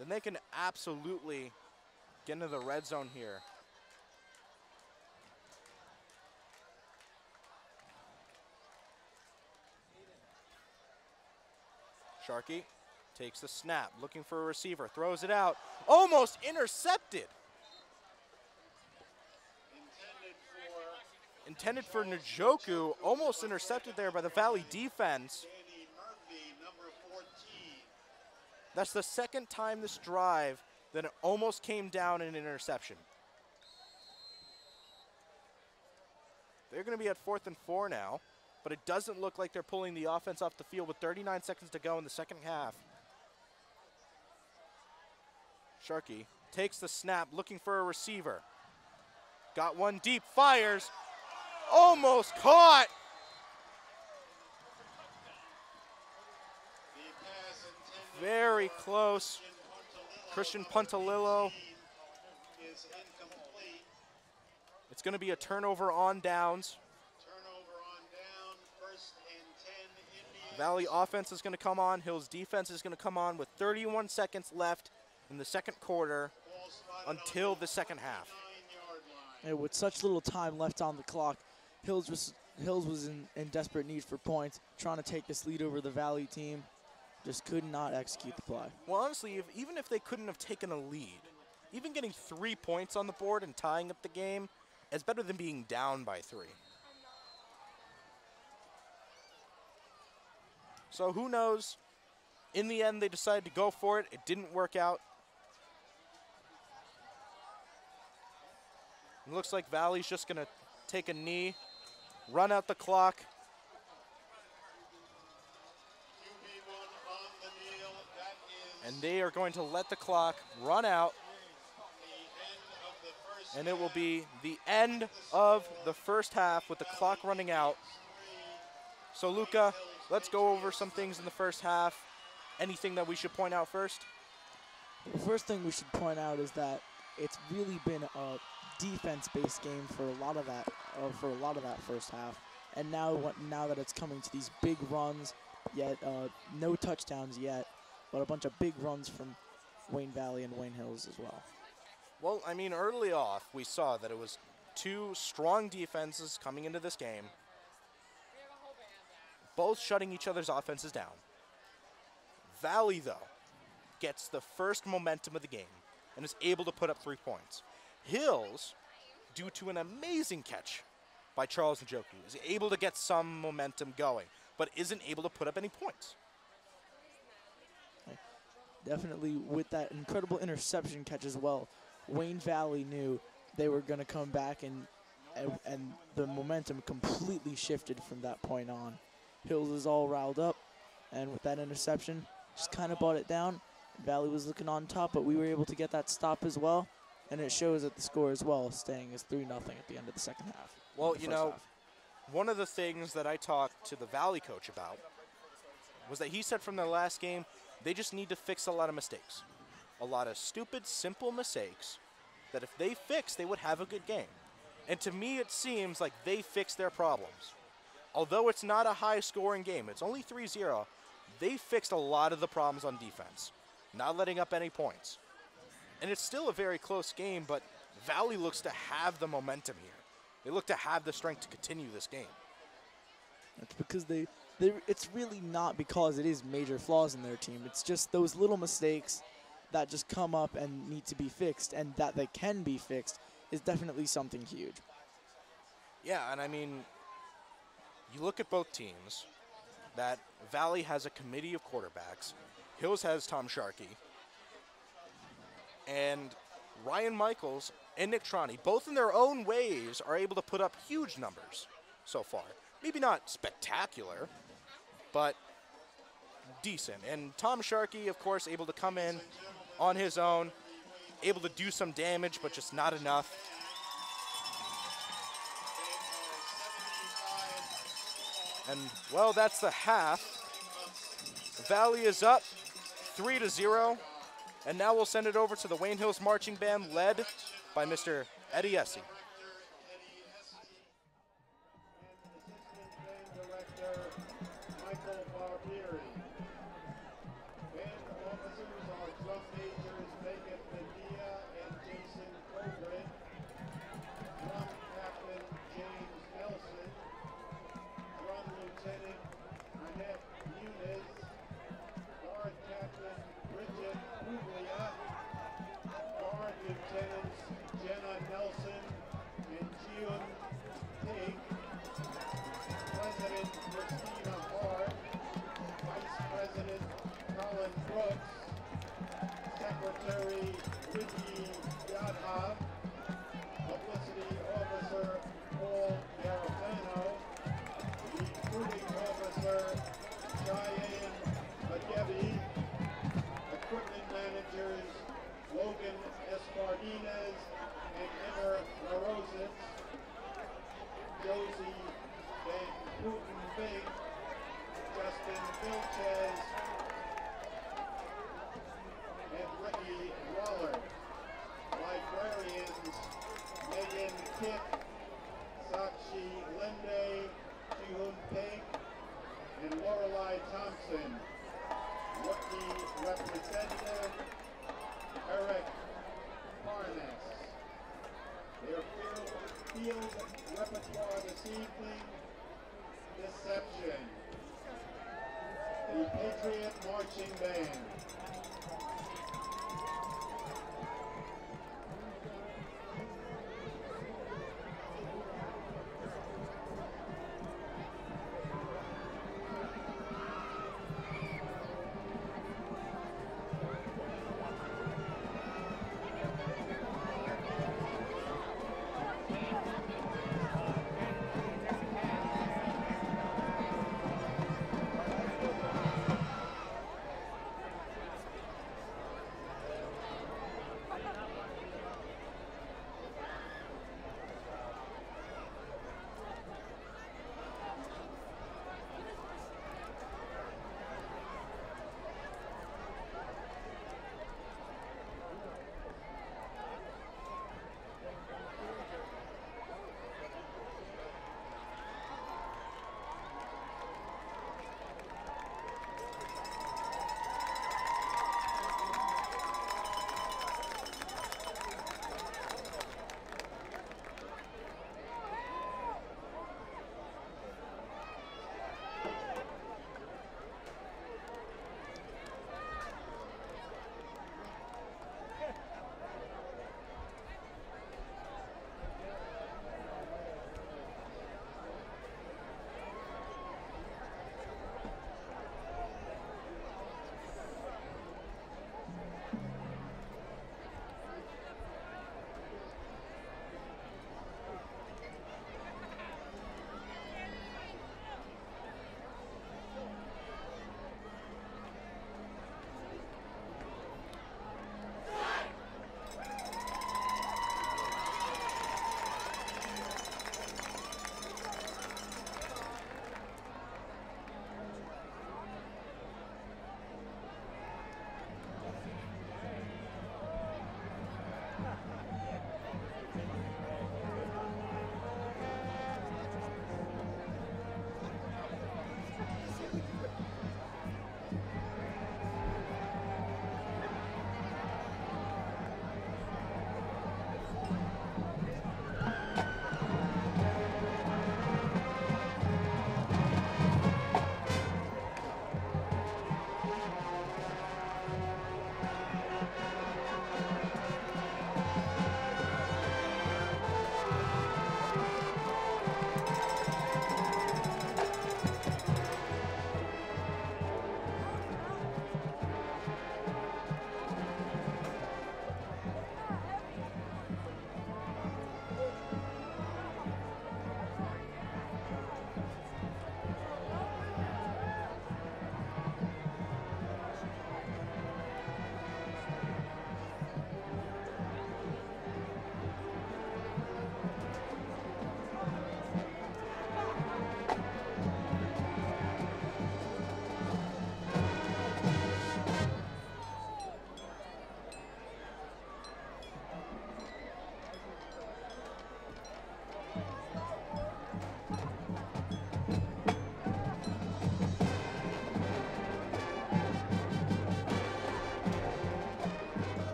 then they can absolutely get into the red zone here. Sharkey takes the snap, looking for a receiver, throws it out, almost intercepted. Intended for Njoku, almost intercepted there by the Valley defense. Danny Murphy, number 14. That's the second time this drive that it almost came down in an interception. They're going to be at 4th and 4 now, but it doesn't look like they're pulling the offense off the field with 39 seconds to go in the second half. Sharkey takes the snap, looking for a receiver. Got one deep, fires, almost caught. The pass intended Very for close. Christian Puntalillo. is incomplete. It's going to be a turnover on downs. Turnover on down, 1st and 10 Indians. Valley offense is going to come on. Hills defense is going to come on with 31 seconds left in the second quarter Ball spotted until on the second half. 9-yard line. And with such little time left on the clock, Hills was in desperate need for points, trying to take this lead over the Valley team. Just could not execute the play. Well, honestly, even if they couldn't have taken a lead, even getting 3 points on the board and tying up the game is better than being down by 3. So who knows? In the end, they decided to go for it. It didn't work out. It looks like Valley's just going to take a knee, run out the clock. QB1 on the kneel. That is And they are going to let the clock run out, the end of the first and it will be the end of the first half with the clock running out. So, Luca, let's go over some things in the first half. Anything that we should point out first? The first thing we should point out is that it's really been a defense-based game for a lot of that first half. And now that it's coming to these big runs, yet no touchdowns yet, but a bunch of big runs from Wayne Valley and Wayne Hills as well. Well, I mean, early off, we saw that it was 2 strong defenses coming into this game, both shutting each other's offenses down. Valley, though, gets the first momentum of the game and is able to put up 3 points. Hills, due to an amazing catch by Charles Njoku, is able to get some momentum going, but isn't able to put up any points. Definitely with that incredible interception catch as well, Wayne Valley knew they were going to come back, and the momentum completely shifted from that point on. Hills is all riled up, and with that interception, just kind of brought it down. Valley was looking on top, but we were able to get that stop as well, and it shows at the score as well, staying as 3-0 at the end of the second half. Well, you know, one of the things that I talked to the Valley coach about was that he said from their last game, they just need to fix a lot of mistakes. A lot of stupid, simple mistakes that if they fix, they would have a good game. And to me, it seems like they fixed their problems. Although it's not a high-scoring game, it's only 3-0, they fixed a lot of the problems on defense, not letting up any points. And it's still a very close game, but Valley looks to have the momentum here. They look to have the strength to continue this game. It's because it's really not because it is major flaws in their team. It's just those little mistakes that just come up and need to be fixed, and that they can be fixed is definitely something huge. Yeah, and I mean, you look at both teams, that Valley has a committee of quarterbacks, Hills has Tom Sharkey, and Ryan Michaels and Nick Troney, both in their own ways, are able to put up huge numbers so far. Maybe not spectacular, but decent. And Tom Sharkey, of course, able to come in on his own, able to do some damage, but just not enough. And, well, that's the half. Valley is up 3-0. And now we'll send it over to the Wayne Hills Marching Band, led by Mr. Eddie Essie.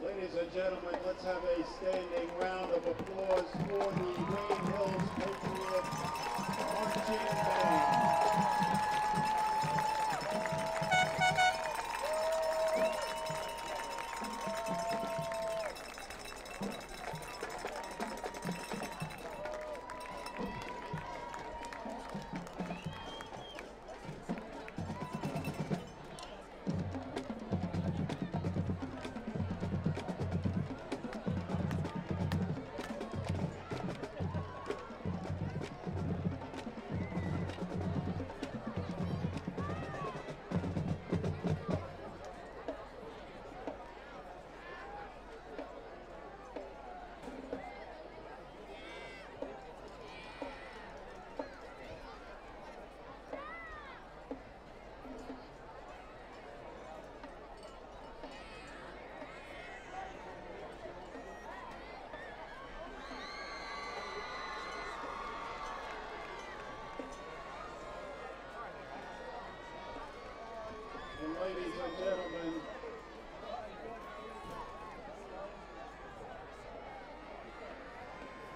Ladies and gentlemen, let's have a standing round of applause for the Wayne Hills Patriot marching band. Ladies and gentlemen,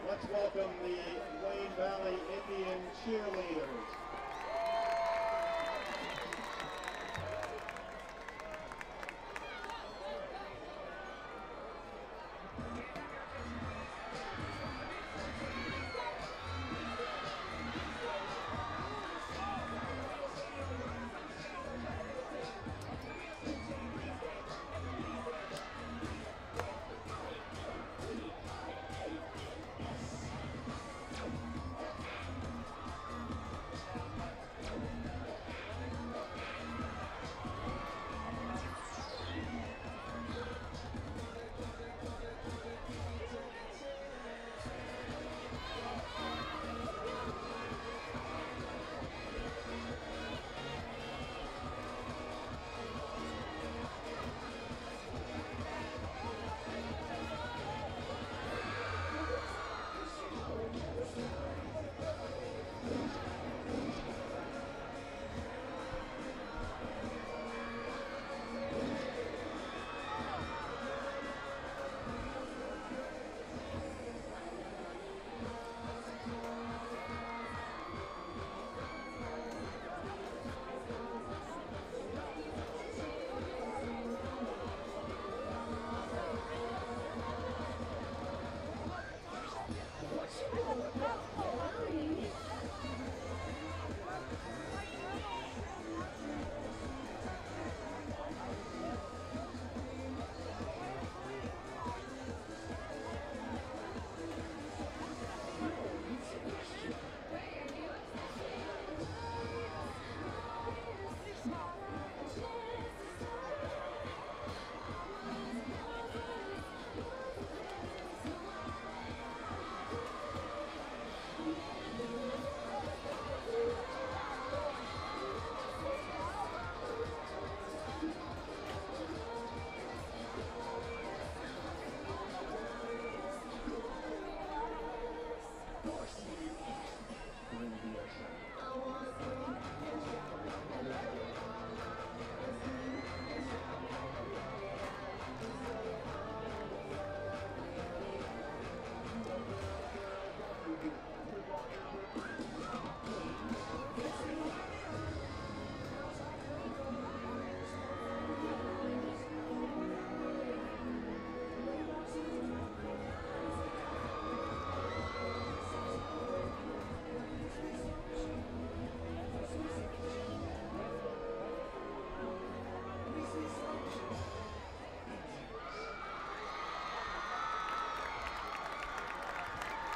let's welcome the Wayne Valley Indian cheerleaders.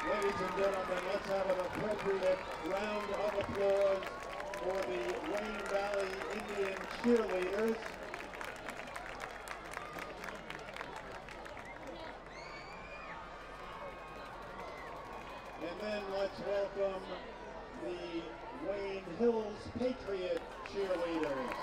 Ladies and gentlemen, let's have an appropriate round of applause for the Wayne Valley Indian cheerleaders. And then let's welcome the Wayne Hills Patriot cheerleaders.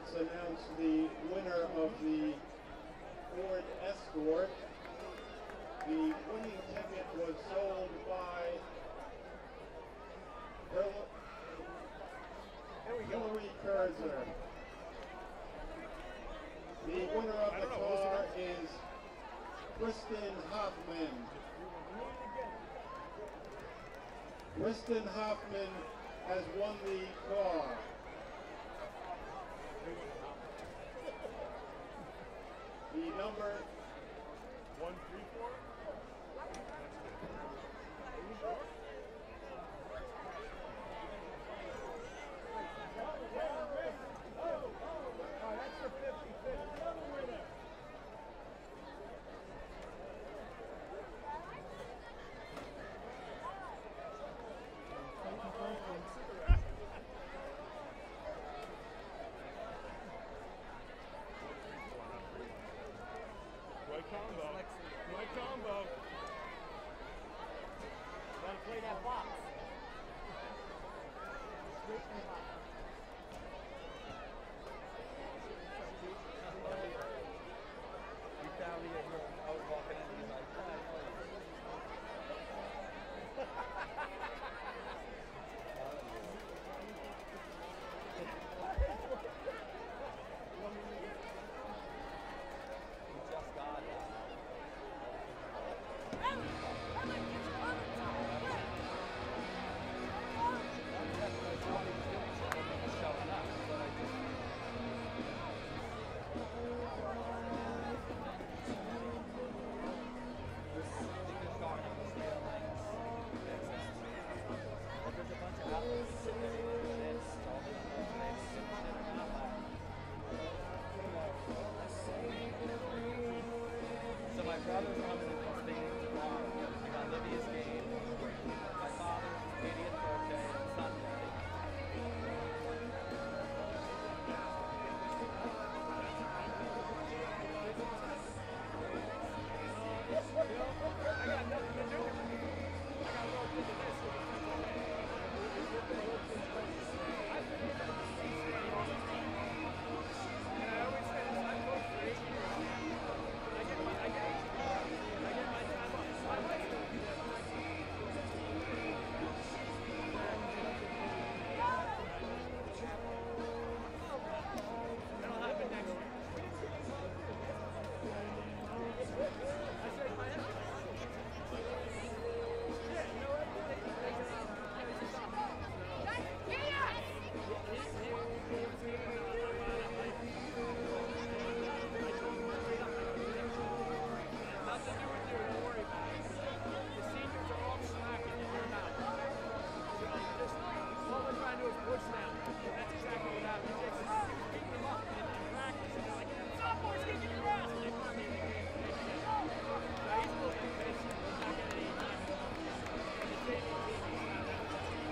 let's announce the winner of the Ford Escort. The winning ticket was sold by Hillary Kurzer. The winner of the car is Kristen Hoffman. Kristen Hoffman has won the car. The number 134. Right combo. Gotta play that box. We found me at home. I was walking in and he's like, so my brother's coming to stay tomorrow. We got Livia's game. My father's 80th birthday on Sunday. I got nothing to do with it. I got roped into this. And I always say this, I vote for 8 years. I get my time off. My wife don't do that. That'll happen next year. I said my husband. Yeah, you know what? Nothing to do with you, don't worry about it. The seniors are all slacking and you're not. So just all we're trying to do is push them. That's exactly what happened. Just beat them up in practice. And they're like, sophomores kicking your ass. And they finally in the game. So he's a little impatient. He's not getting any time. And the JV team is not that.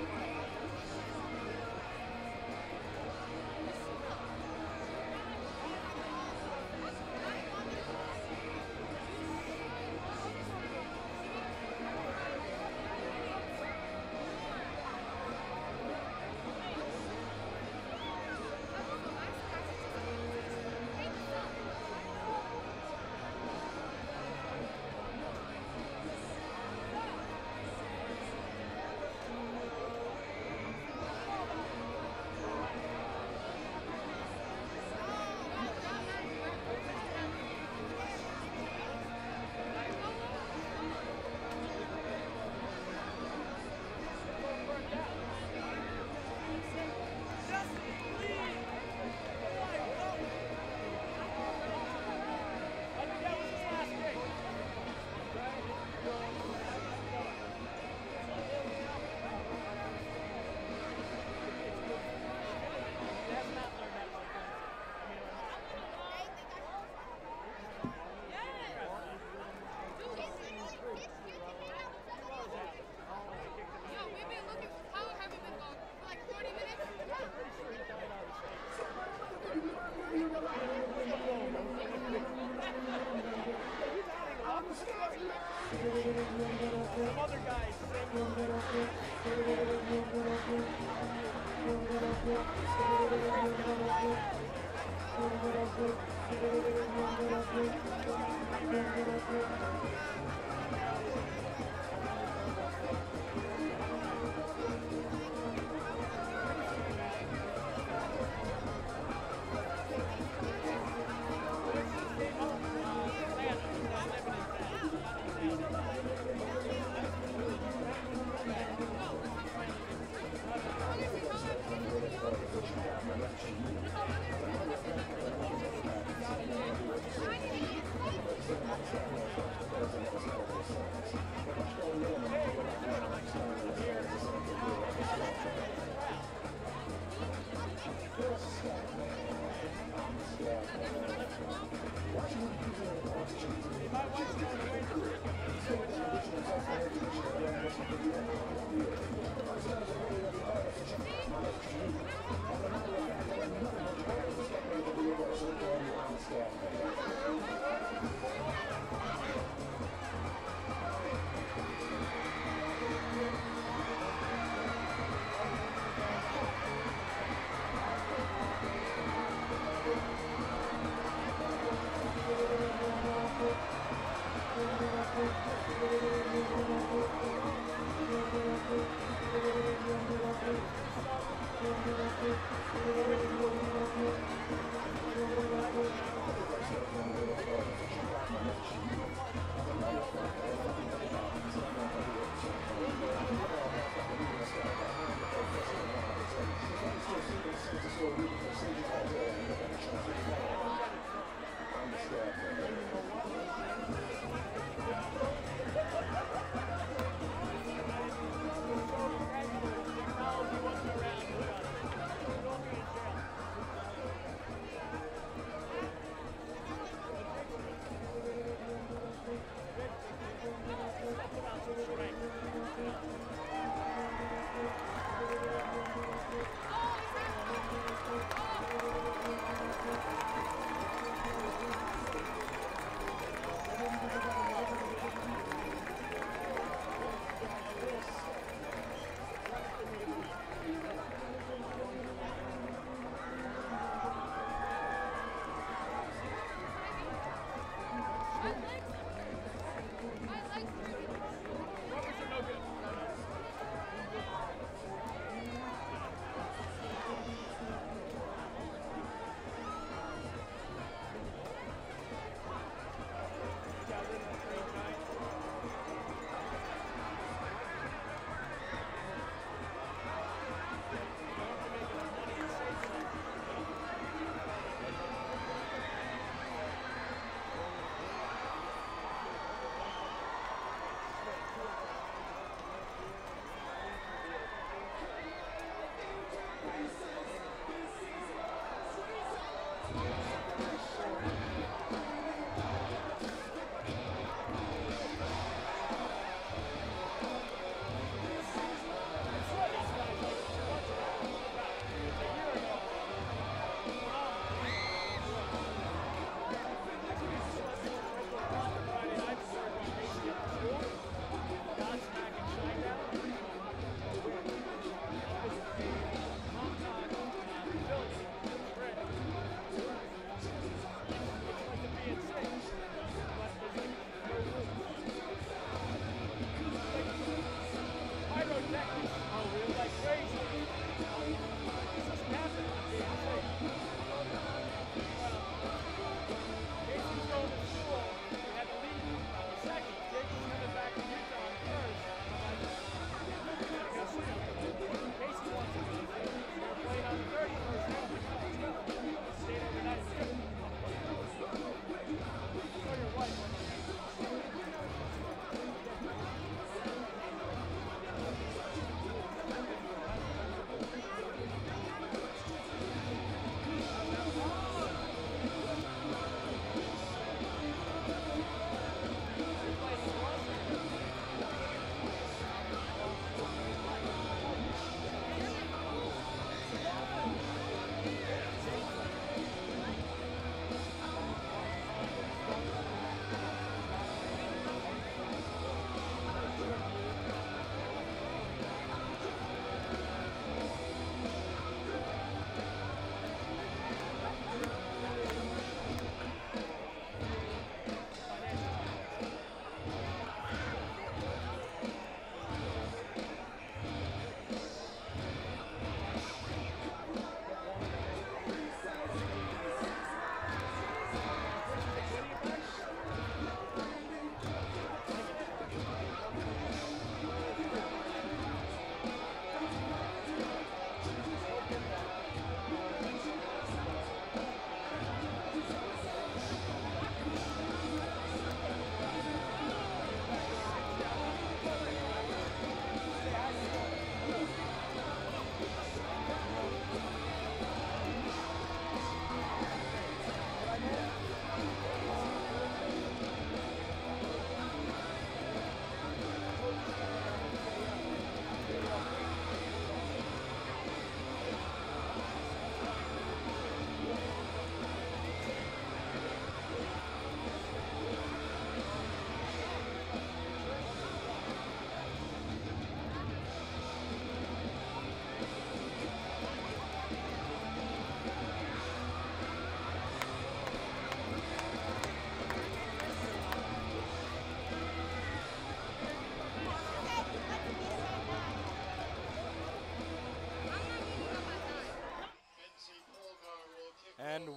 Some other guys.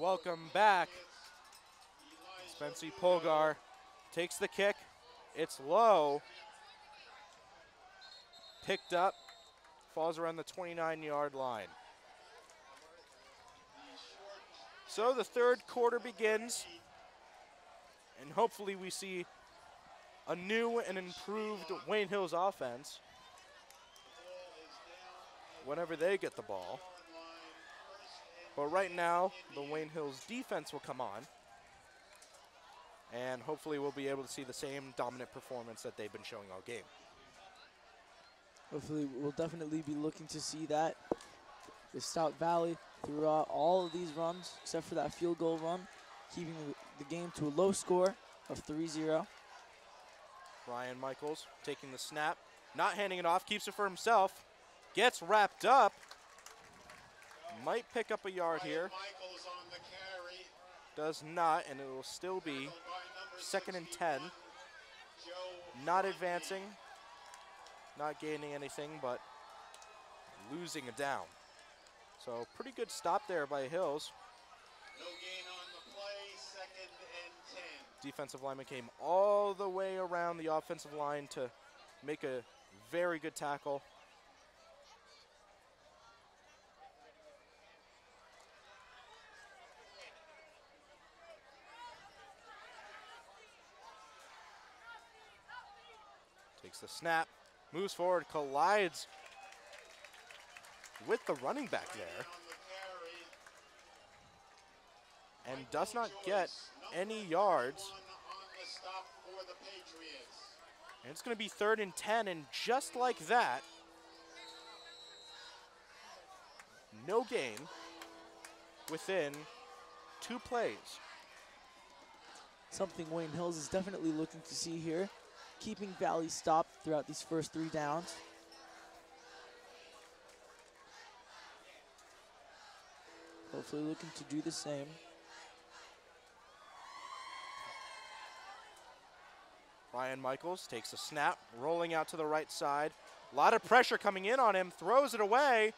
welcome back. Spencer Polgar takes the kick. It's low. Picked up. Falls around the 29-yard line. So the third quarter begins. And hopefully we see a new and improved Wayne Hills offense whenever they get the ball. But right now, the Wayne Hills defense will come on. And hopefully we'll be able to see the same dominant performance that they've been showing all game. Hopefully we'll definitely be looking to see that with Stout Valley throughout all of these runs, except for that field goal run, keeping the game to a low score of 3-0. Ryan Michaels taking the snap, not handing it off, keeps it for himself, gets wrapped up, might pick up a yard here. Does not, and it will still be 2nd and 10. Not advancing, not gaining anything, but losing a down. So pretty good stop there by Hills. No gain on the play, 2nd and 10. Defensive lineman came all the way around the offensive line to make a very good tackle. Takes the snap, moves forward, collides with the running back there, and does not get any yards. And it's going to be 3rd and 10, and just like that, no gain within 2 plays. Something Wayne Hills is definitely looking to see here, keeping Valley stopped throughout these first 3 downs. Hopefully looking to do the same. Ryan Michaels takes a snap, rolling out to the right side. A lot of pressure coming in on him, throws it away.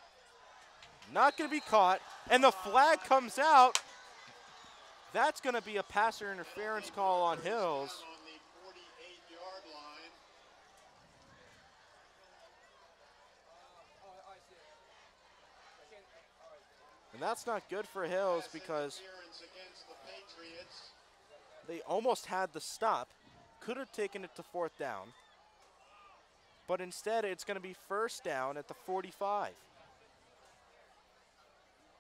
Not going to be caught, and the flag comes out. That's going to be a passer interference call on Hills. And that's not good for Hills because they almost had the stop. Could have taken it to 4th down. But instead, it's going to be 1st down at the 45.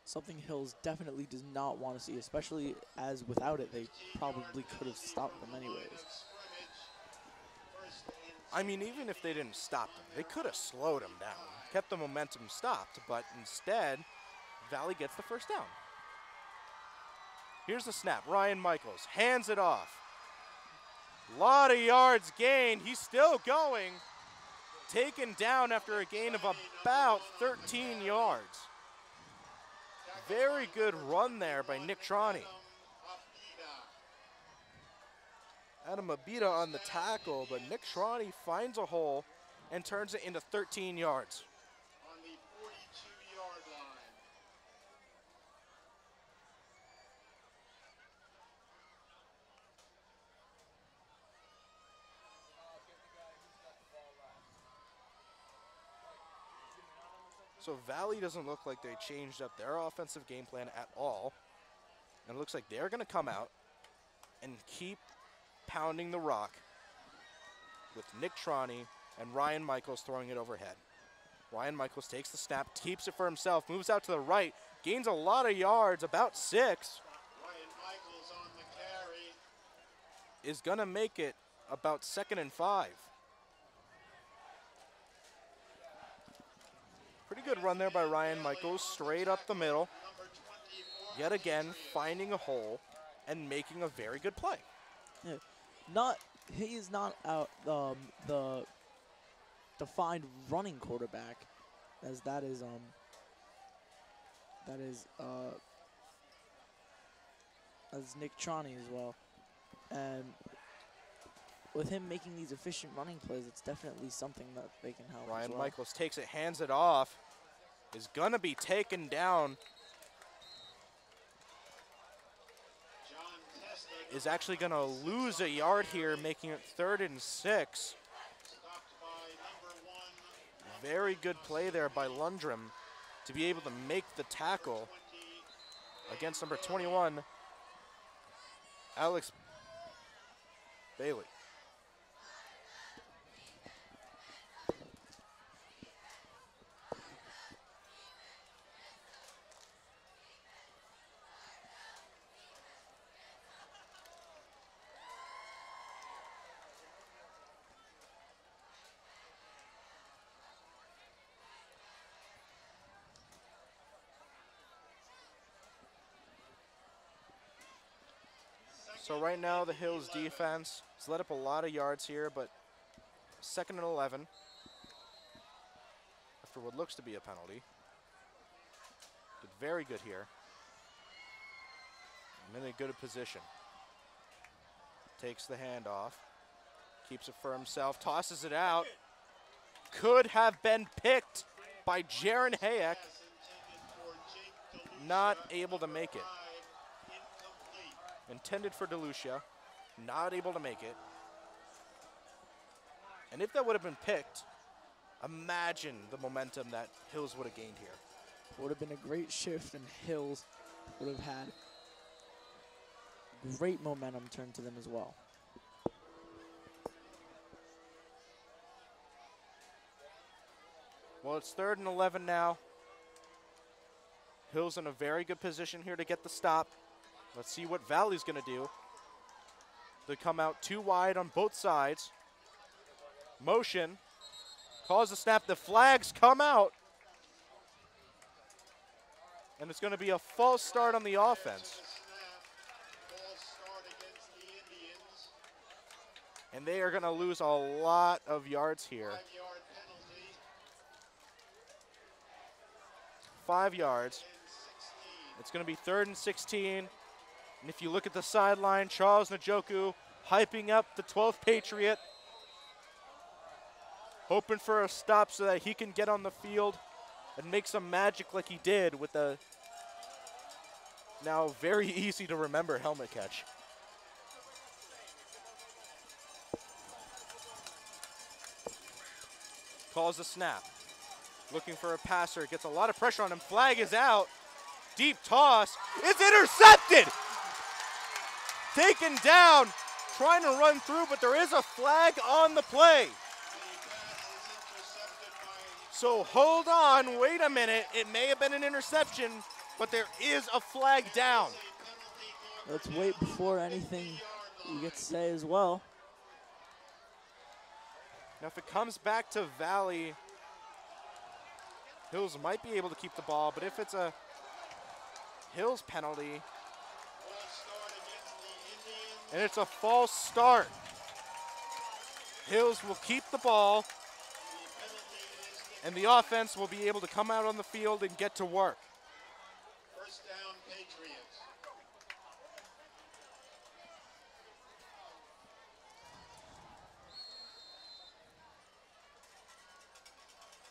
Something Hills definitely does not want to see, especially as without it, they probably could have stopped them anyways. I mean, even if they didn't stop them, they could have slowed them down, kept the momentum stopped, but instead, Valley gets the 1st down. Here's the snap. Ryan Michaels hands it off. Lot of yards gained. He's still going. Taken down after a gain of about 13 yards. Very good run there by Nick Troney. Adam Abita on the tackle, but Nick Troney finds a hole and turns it into 13 yards. On the 42-yard line. So Valley doesn't look like they changed up their offensive game plan at all. And it looks like they're going to come out and keep pounding the rock with Nick Troney and Ryan Michaels throwing it overhead. Ryan Michaels takes the snap, keeps it for himself, moves out to the right, gains a lot of yards, about 6. Ryan Michaels on the carry. Is going to make it about 2nd and 5. Pretty good run there by Ryan Michaels, straight up the middle. Yet again, finding a hole and making a very good play. Yeah. He is not out the defined running quarterback, as that is as Nick Troney as well. And with him making these efficient running plays, it's definitely something that they can help. Ryan as well. Michaels takes it, hands it off, is gonna be taken down is actually going to lose a yard here, making it 3rd and 6. Very good play there by Lundrum to be able to make the tackle against number 21, Alex Bailey. So right now the Hills defense has let up a lot of yards here, but 2nd and 11 after what looks to be a penalty. Did very good here. I'm in a good position. Takes the handoff, keeps it for himself, tosses it out. Could have been picked by Jaron Hayek. Not able to make it. Intended for DeLucia, not able to make it. And if that would have been picked, imagine the momentum that Hills would have gained here. Would have been a great shift, and Hills would have had great momentum turned to them as well. Well, it's 3rd and 11 now. Hills in a very good position here to get the stop. Let's see what Valley's going to do. They come out 2 wide on both sides. Motion. Calls the snap. The flags come out. And it's going to be a false start on the offense. And they are going to lose a lot of yards here. 5 yards. It's going to be 3rd and 16. And if you look at the sideline, Charles Njoku hyping up the 12th Patriot, hoping for a stop so that he can get on the field and make some magic like he did with the now very easy to remember helmet catch. Calls the snap. Looking for a passer, gets a lot of pressure on him. Flag is out. Deep toss. It's intercepted! Taken down, trying to run through, but there is a flag on the play. So hold on, wait a minute. It may have been an interception, but there is a flag down. Let's wait before anything you get to say as well. Now if it comes back to Valley, Hills might be able to keep the ball, but if it's a Hills penalty, and it's a false start, Hills will keep the ball, and the offense will be able to come out on the field and get to work. First down, Patriots.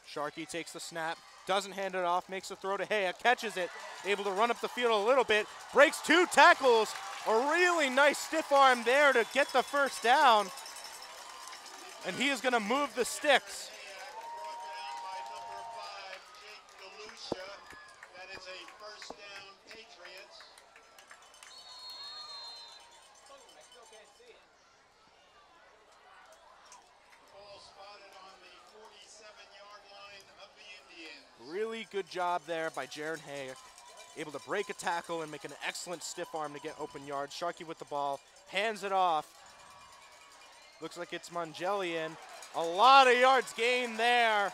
Sharkey takes the snap, doesn't hand it off, makes a throw to Hayek, catches it, able to run up the field a little bit, breaks 2 tackles, a really nice stiff arm there to get the first down, and he is going to move the sticks. That is a first down, Patriots. Ball spotted on the 47-yard line of the Indians. Really good job there by Jaron Hayek. Able to break a tackle and make an excellent stiff arm to get open yards. Sharkey with the ball, hands it off. Looks like it's Mongelian. A lot of yards gained there.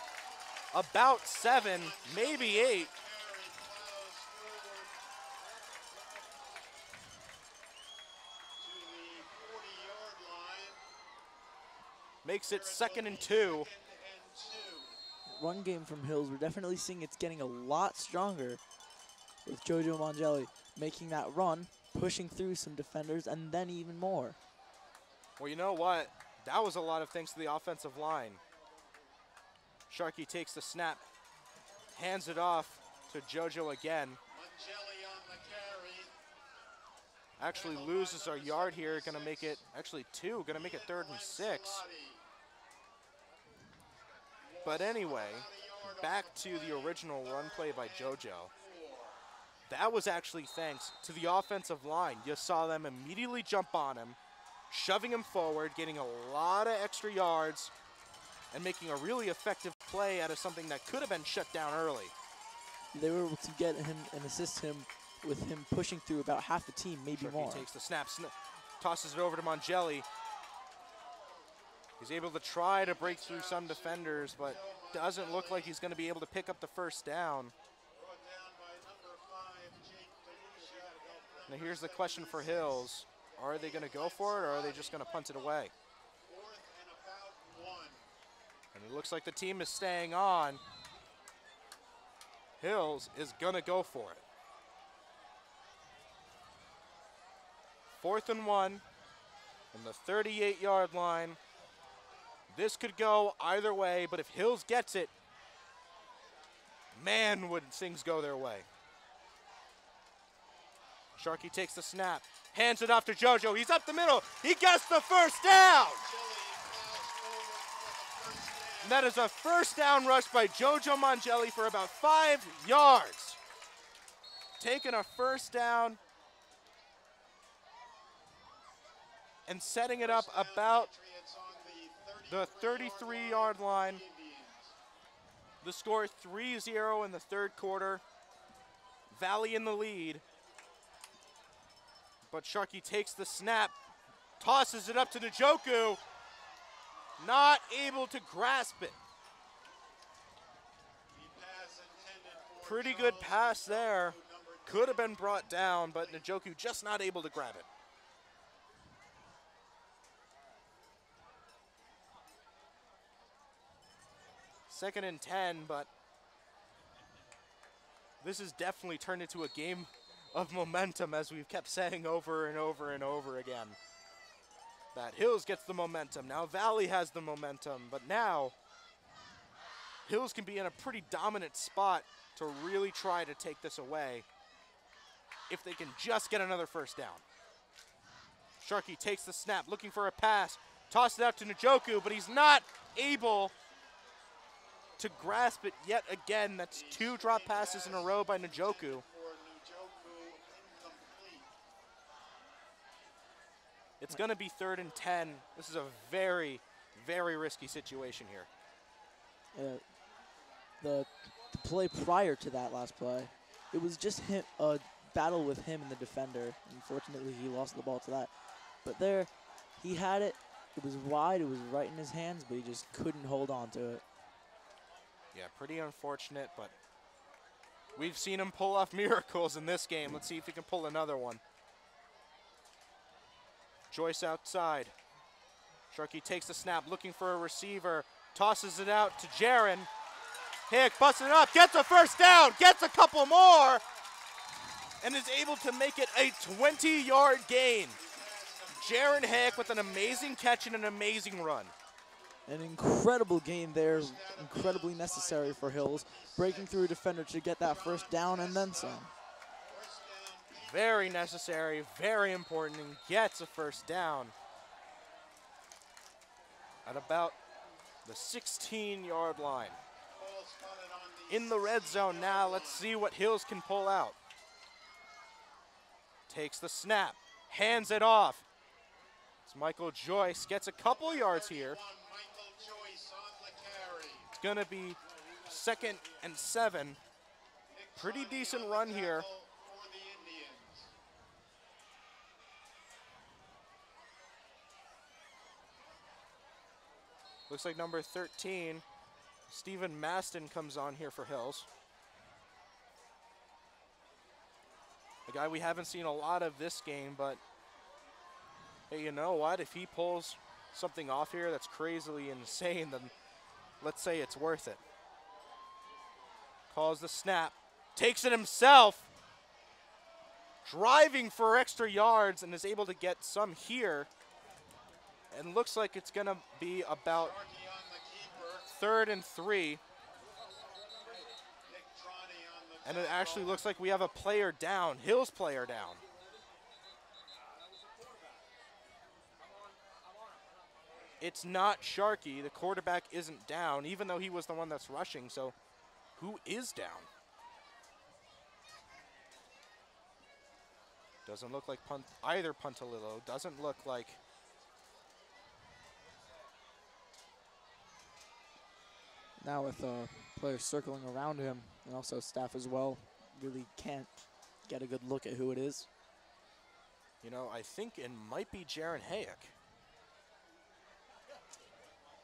About 7, maybe 8. Makes it 2nd and 2. Run game from Hills, we're definitely seeing it's getting a lot stronger with Jojo Mongeli making that run, pushing through some defenders, and then even more. Well, you know what? That was a lot of thanks to the offensive line. Sharkey takes the snap, hands it off to Jojo again. Mongeli on the carry. actually loses a yard here, gonna make it, actually 2, gonna make it 3rd and 6. But anyway, back to the original run play by JoJo. That was actually thanks to the offensive line. You saw them immediately jump on him, shoving him forward, getting a lot of extra yards, and making a really effective play out of something that could have been shut down early. They were able to get him and assist him with him pushing through about half the team, maybe more. He takes the snap, tosses it over to Mangelli. He's able to try to break through some defenders, but doesn't look like he's going to be able to pick up the first down. Now here's the question for Hills. Are they going to go for it, or are they just going to punt it away? And it looks like the team is staying on. Hills is going to go for it. 4th and 1 from the 38-yard line. This could go either way, but if Hills gets it, man, would things go their way. Sharkey takes the snap, hands it off to JoJo. He's up the middle. He gets the first down. And that is a first down rush by JoJo Mangelli for about 5 yards. Taking a first down and setting it up about the 33-yard line. The score 3-0 in the 3rd quarter. Valley in the lead. But Sharkey takes the snap, tosses it up to Njoku. Not able to grasp it. Pretty good pass there. Could have been brought down, but Njoku just not able to grab it. Second and 10, but this has definitely turned into a game of momentum, as we've kept saying over and over and over again. That Hills gets the momentum. Now Valley has the momentum, but now Hills can be in a pretty dominant spot to really try to take this away if they can just get another first down. Sharkey takes the snap, looking for a pass, tosses it out to Njoku, but he's not able to grasp it yet again. That's 2 drop passes in a row by Njoku. It's going to be 3rd and 10. This is a very, very risky situation here. The play prior to that last play, it was just a battle with him and the defender. Unfortunately, he lost the ball to that. But there, he had it. It was wide. It was right in his hands, but he just couldn't hold on to it. Yeah, pretty unfortunate, but we've seen him pull off miracles in this game. Let's see if he can pull another one. Joyce outside. Sharkey takes the snap, looking for a receiver, tosses it out to Jaron. Hick busts it up, gets a first down, gets a couple more, and is able to make it a 20-yard gain. Jaron Hick with an amazing catch and an amazing run. An incredible gain there, incredibly necessary for Hills, breaking through a defender to get that first down and then some. Very necessary, very important, and gets a first down at about the 16-yard line. In the red zone now, let's see what Hills can pull out. Takes the snap, hands it off. It's Michael Joyce, gets a couple yards here. It's going to be 2nd and 7. Pretty decent run here. Looks like number 13, Stephen Maston, comes on here for Hills. A guy we haven't seen a lot of this game, but hey, you know what? If he pulls something off here that's crazily insane, then let's say it's worth it. Calls the snap, takes it himself, driving for extra yards, and is able to get some here. And looks like it's going to be about 3rd and 3. And it actually looks like we have a player down, Hills player down. it's not Sharkey. The quarterback isn't down, even though he was the one that's rushing. So who is down? Doesn't look like either Puntalillo. Doesn't look like... Now with players circling around him and also staff as well, really can't get a good look at who it is. You know, I think it might be Jaron Hayek.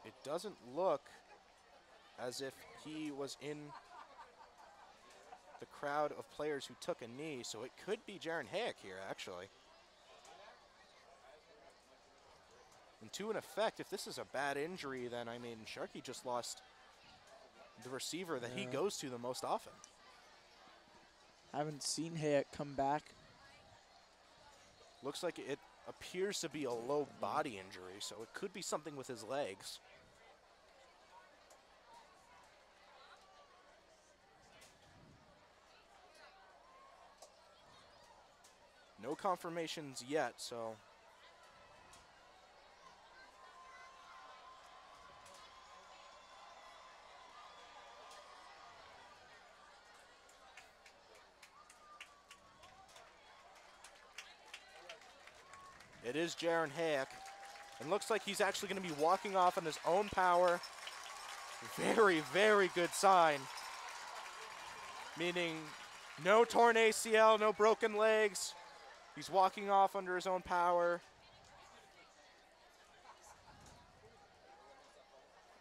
It doesn't look as if he was in the crowd of players who took a knee, so it could be Jaron Hayek here, actually. And to an effect, if this is a bad injury, then, I mean, Sharkey just lost the receiver that he goes to the most often. Haven't seen Hayek come back. Looks like it appears to be a low body injury, so it could be something with his legs. No confirmations yet, so... It is Jaron Hayek. And looks like he's actually going to be walking off on his own power. Very, very good sign. Meaning no torn ACL, no broken legs. He's walking off under his own power.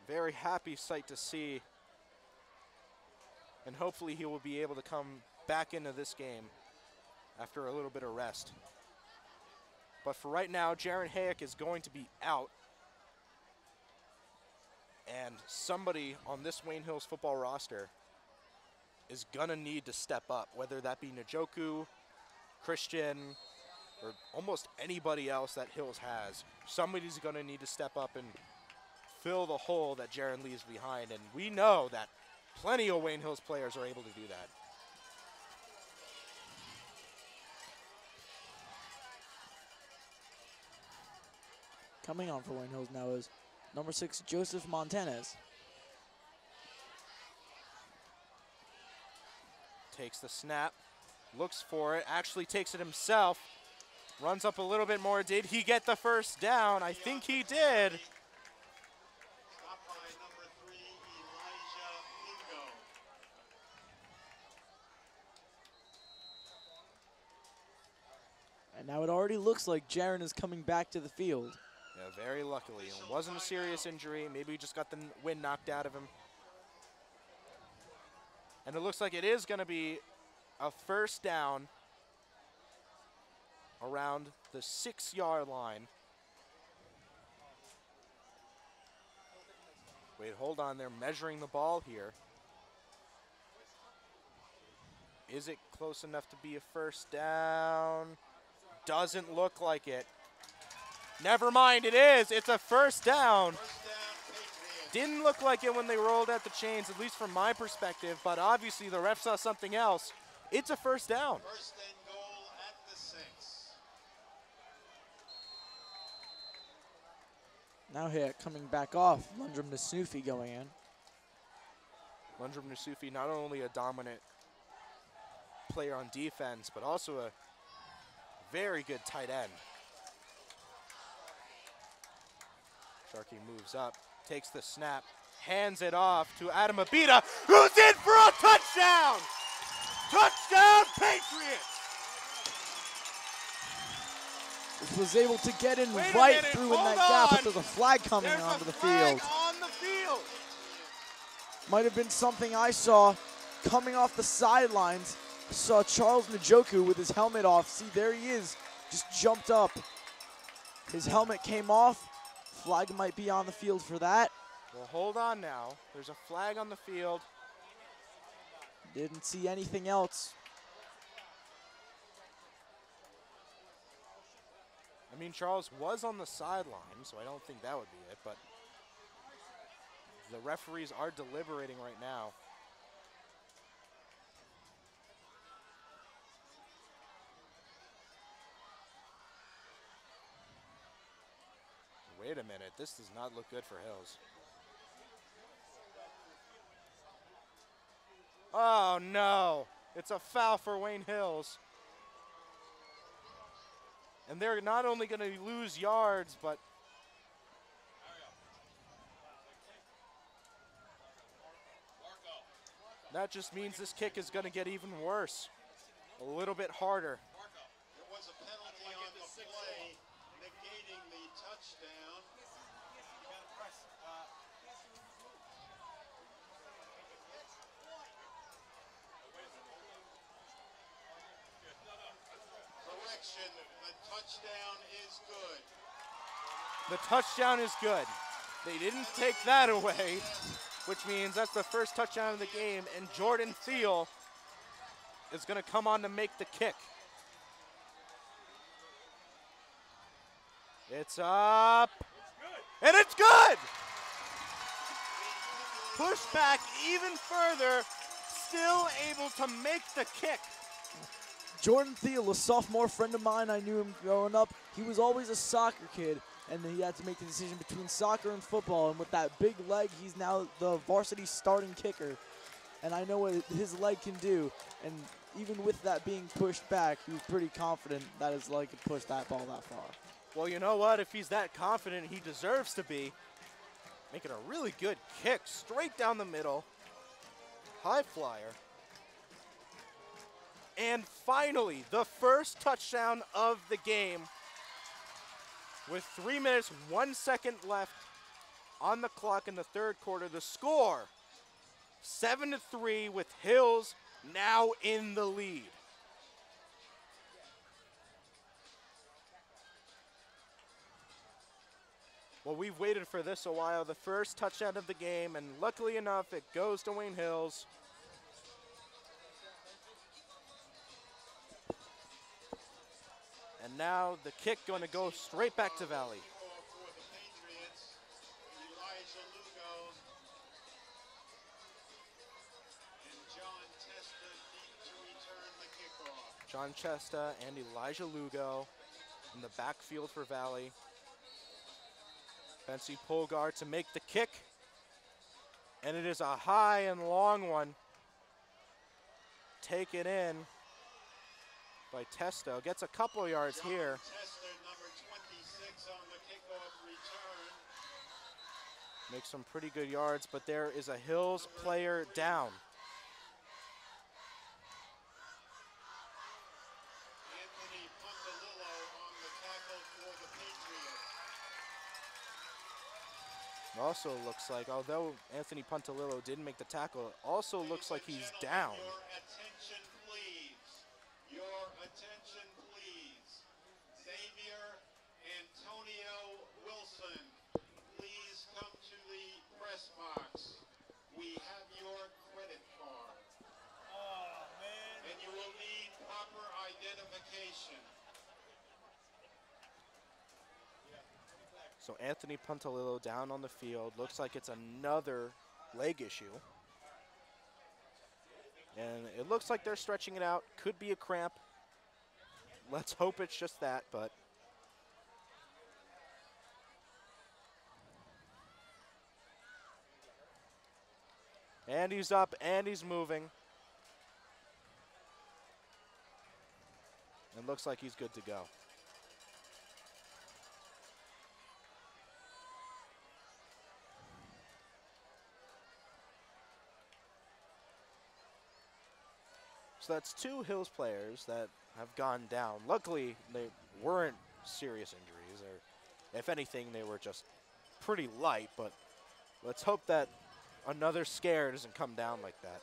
Very happy sight to see. And hopefully he will be able to come back into this game after a little bit of rest. But for right now, Jaron Hayek is going to be out. And somebody on this Wayne Hills football roster is going to need to step up, whether that be Njoku, Christian, or almost anybody else that Hills has. Somebody's going to need to step up and fill the hole that Jaron leaves behind. And we know that plenty of Wayne Hills players are able to do that. Coming on for Wayne Hills now is number 6, Joseph Montanez. Takes the snap, looks for it, actually takes it himself, runs up a little bit more. Did he get the first down? I think he did. Stopped by number 3, Elijah Ingo. And now it already looks like Jaron is coming back to the field. Yeah, very luckily. It wasn't a serious injury. Maybe he just got the wind knocked out of him. And it looks like it is going to be a first down around the 6-yard line. Wait, hold on. They're measuring the ball here. Is it close enough to be a first down? Doesn't look like it. Never mind, it is. It's a first down. Didn't look like it when they rolled out the chains, at least from my perspective, but obviously the ref saw something else. It's a first down. First and goal at the 6. Now here coming back off, Lundrum Nasufi going in. Lundrum Nasufi, not only a dominant player on defense, but also a very good tight end. Sharkey moves up, takes the snap, hands it off to Adam Abita, who's in for a touchdown! Touchdown, Patriots! Was able to get in Wait a right minute, through in that hold gap, on. but there's a flag coming There's onto a the flag field. on the field. Might have been something I saw coming off the sidelines. Saw Charles Njoku with his helmet off. See, there he is, just jumped up. His helmet came off. Flag might be on the field for that. Well, hold on now. There's a flag on the field. Didn't see anything else. I mean, Charles was on the sideline, so I don't think that would be it, but the referees are deliberating right now. Wait a minute, this does not look good for Hills. Oh no, it's a foul for Wayne Hills. And they're not only going to lose yards, but that just means this kick is going to get even worse, a little bit harder. There was a penalty on the play, negating the touchdown. Correction, the touchdown is good. The touchdown is good. They didn't take that away, which means that's the first touchdown of the game, and Jordan Thiel is going to come on to make the kick. It's up, and it's good! Pushed back even further, still able to make the kick. Jordan Thiel, a sophomore friend of mine, I knew him growing up. He was always a soccer kid, and he had to make the decision between soccer and football. And with that big leg, he's now the varsity starting kicker. And I know what his leg can do. And even with that being pushed back, he was pretty confident that his leg could push that ball that far. Well, you know what? If he's that confident, he deserves to be. Making a really good kick straight down the middle. High flyer. And finally, the first touchdown of the game. With 3 minutes, 1 second left on the clock in the third quarter. The score, 7-3 with Hills now in the lead. Well, we've waited for this a while. The first touchdown of the game, and luckily enough, it goes to Wayne Hills. And now the kick going to go straight back to Valley. For the Patriots, Elijah Lugo and John Testa need to return the kickoff. John Chesta and Elijah Lugo in the backfield for Valley. Fancy Polgar to make the kick. And it is a high and long one. Taken in by Testo. Gets a couple yards here. Testa, number 26 on the kickoff return. Makes some pretty good yards, but there is a Hills player down. Anthony Pontalillo on the tackle for the Patriots. Also looks like, although Anthony Pontalillo didn't make the tackle, it also looks like he's down. Your attention, please. Your attention, please. Xavier Antonio Wilson, please come to the press box. We have your credit card. Oh, man. And you will need proper identification. So Anthony Pontalillo down on the field. Looks like it's another leg issue. And it looks like they're stretching it out. Could be a cramp. Let's hope it's just that, but. And he's up and he's moving. And looks like he's good to go. So that's two Hills players that have gone down. Luckily, they weren't serious injuries, or if anything, they were just pretty light, but let's hope that another scare doesn't come down like that.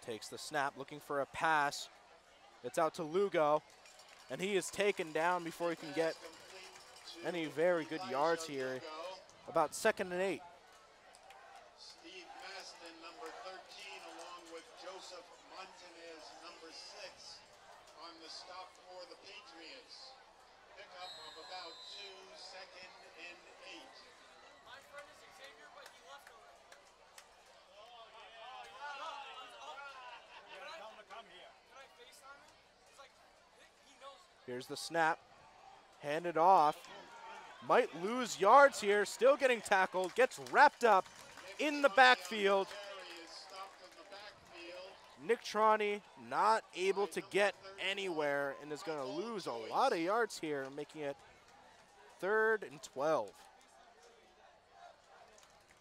Takes the snap, looking for a pass. It's out to Lugo, and he is taken down before he can get any very good yards here. About 2nd and 8. Steve Maston, number 13, along with Joseph Montanez, number 6, on the stop for the Patriots. Pickup of about 2, 2nd and 8. My friend is Xavier, but he left already. Tell him to come here. Can I FaceTime him? It's like, he knows. Here's the snap. Handed off. Might lose yards here. Still getting tackled. Gets wrapped up in the backfield. Nick Trani not able to get anywhere and is going to lose a lot of yards here, making it 3rd and 12.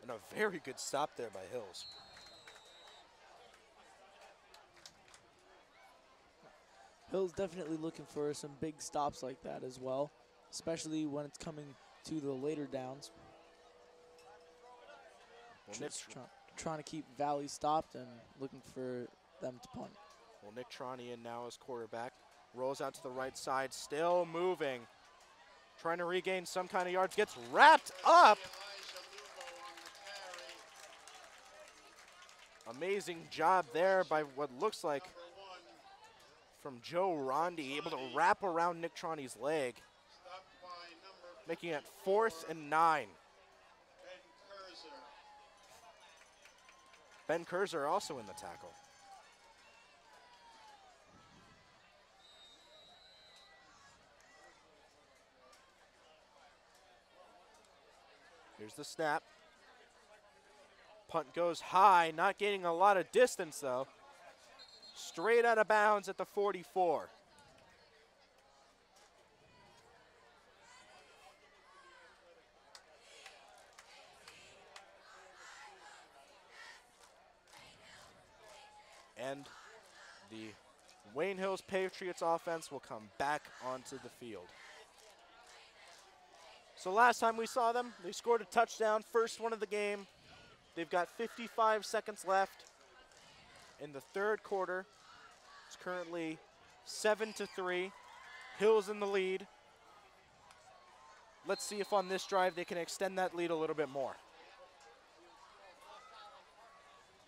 And a very good stop there by Hills. Hill's definitely looking for some big stops like that as well, especially when it's coming to the later downs. Well, Just trying to keep Valley stopped and looking for them to punt. Well, Nick Trani in now as quarterback. Rolls out to the right side, still moving. Trying to regain some kind of yards, gets wrapped up. Amazing job there by what looks like from Joe Rondi, able to wrap around Nick Trani's leg, making it 4th and 9. Ben Kurzer also in the tackle. Here's the snap. Punt goes high, not gaining a lot of distance though. Straight out of bounds at the 44. And the Wayne Hills Patriots offense will come back onto the field. So last time we saw them, they scored a touchdown, first one of the game. They've got 55 seconds left in the 3rd quarter. It's currently 7-3. Hills in the lead. Let's see if on this drive they can extend that lead a little bit more.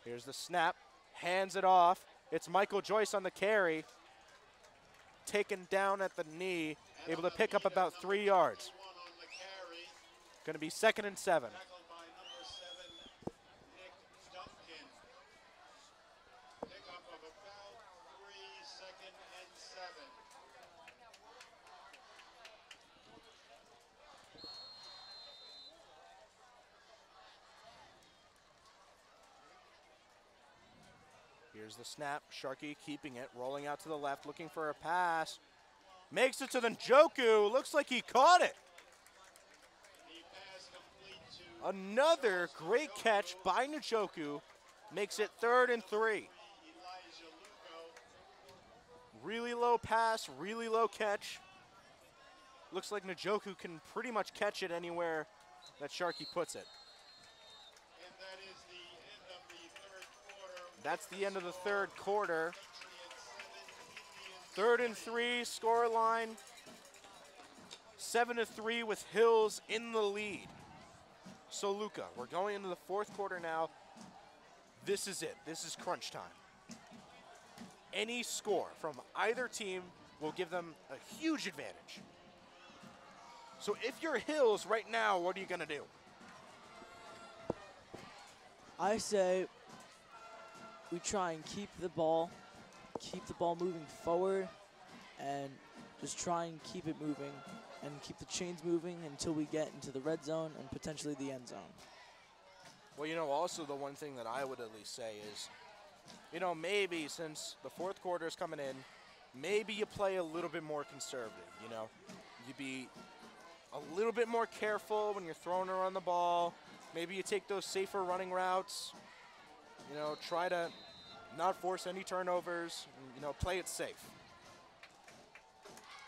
Here's the snap. Hands it off. It's Michael Joyce on the carry. Taken down at the knee. Able to pick up about 3 yards. Going to be 2nd and 7. Here's the snap. Sharkey keeping it, rolling out to the left, looking for a pass. Makes it to the Njoku. Looks like he caught it. Another great catch by Njoku. Makes it 3rd and 3. Really low pass, really low catch. Looks like Njoku can pretty much catch it anywhere that Sharkey puts it. That's the end of the 3rd quarter. 3rd and 3 score line. 7-3 with Hills in the lead. So Luca, we're going into the 4th quarter now. This is it. This is crunch time. Any score from either team will give them a huge advantage. So if you're Hills right now, what are you going to do? I say we try and keep the ball moving forward, and just try and keep it moving and keep the chains moving until we get into the red zone and potentially the end zone. Well, you know, also the one thing that I would at least say is, you know, maybe since the 4th quarter is coming in, maybe you play a little bit more conservative, you know. You be a little bit more careful when you're throwing around the ball. Maybe you take those safer running routes. You know, try to not force any turnovers, and, you know, play it safe.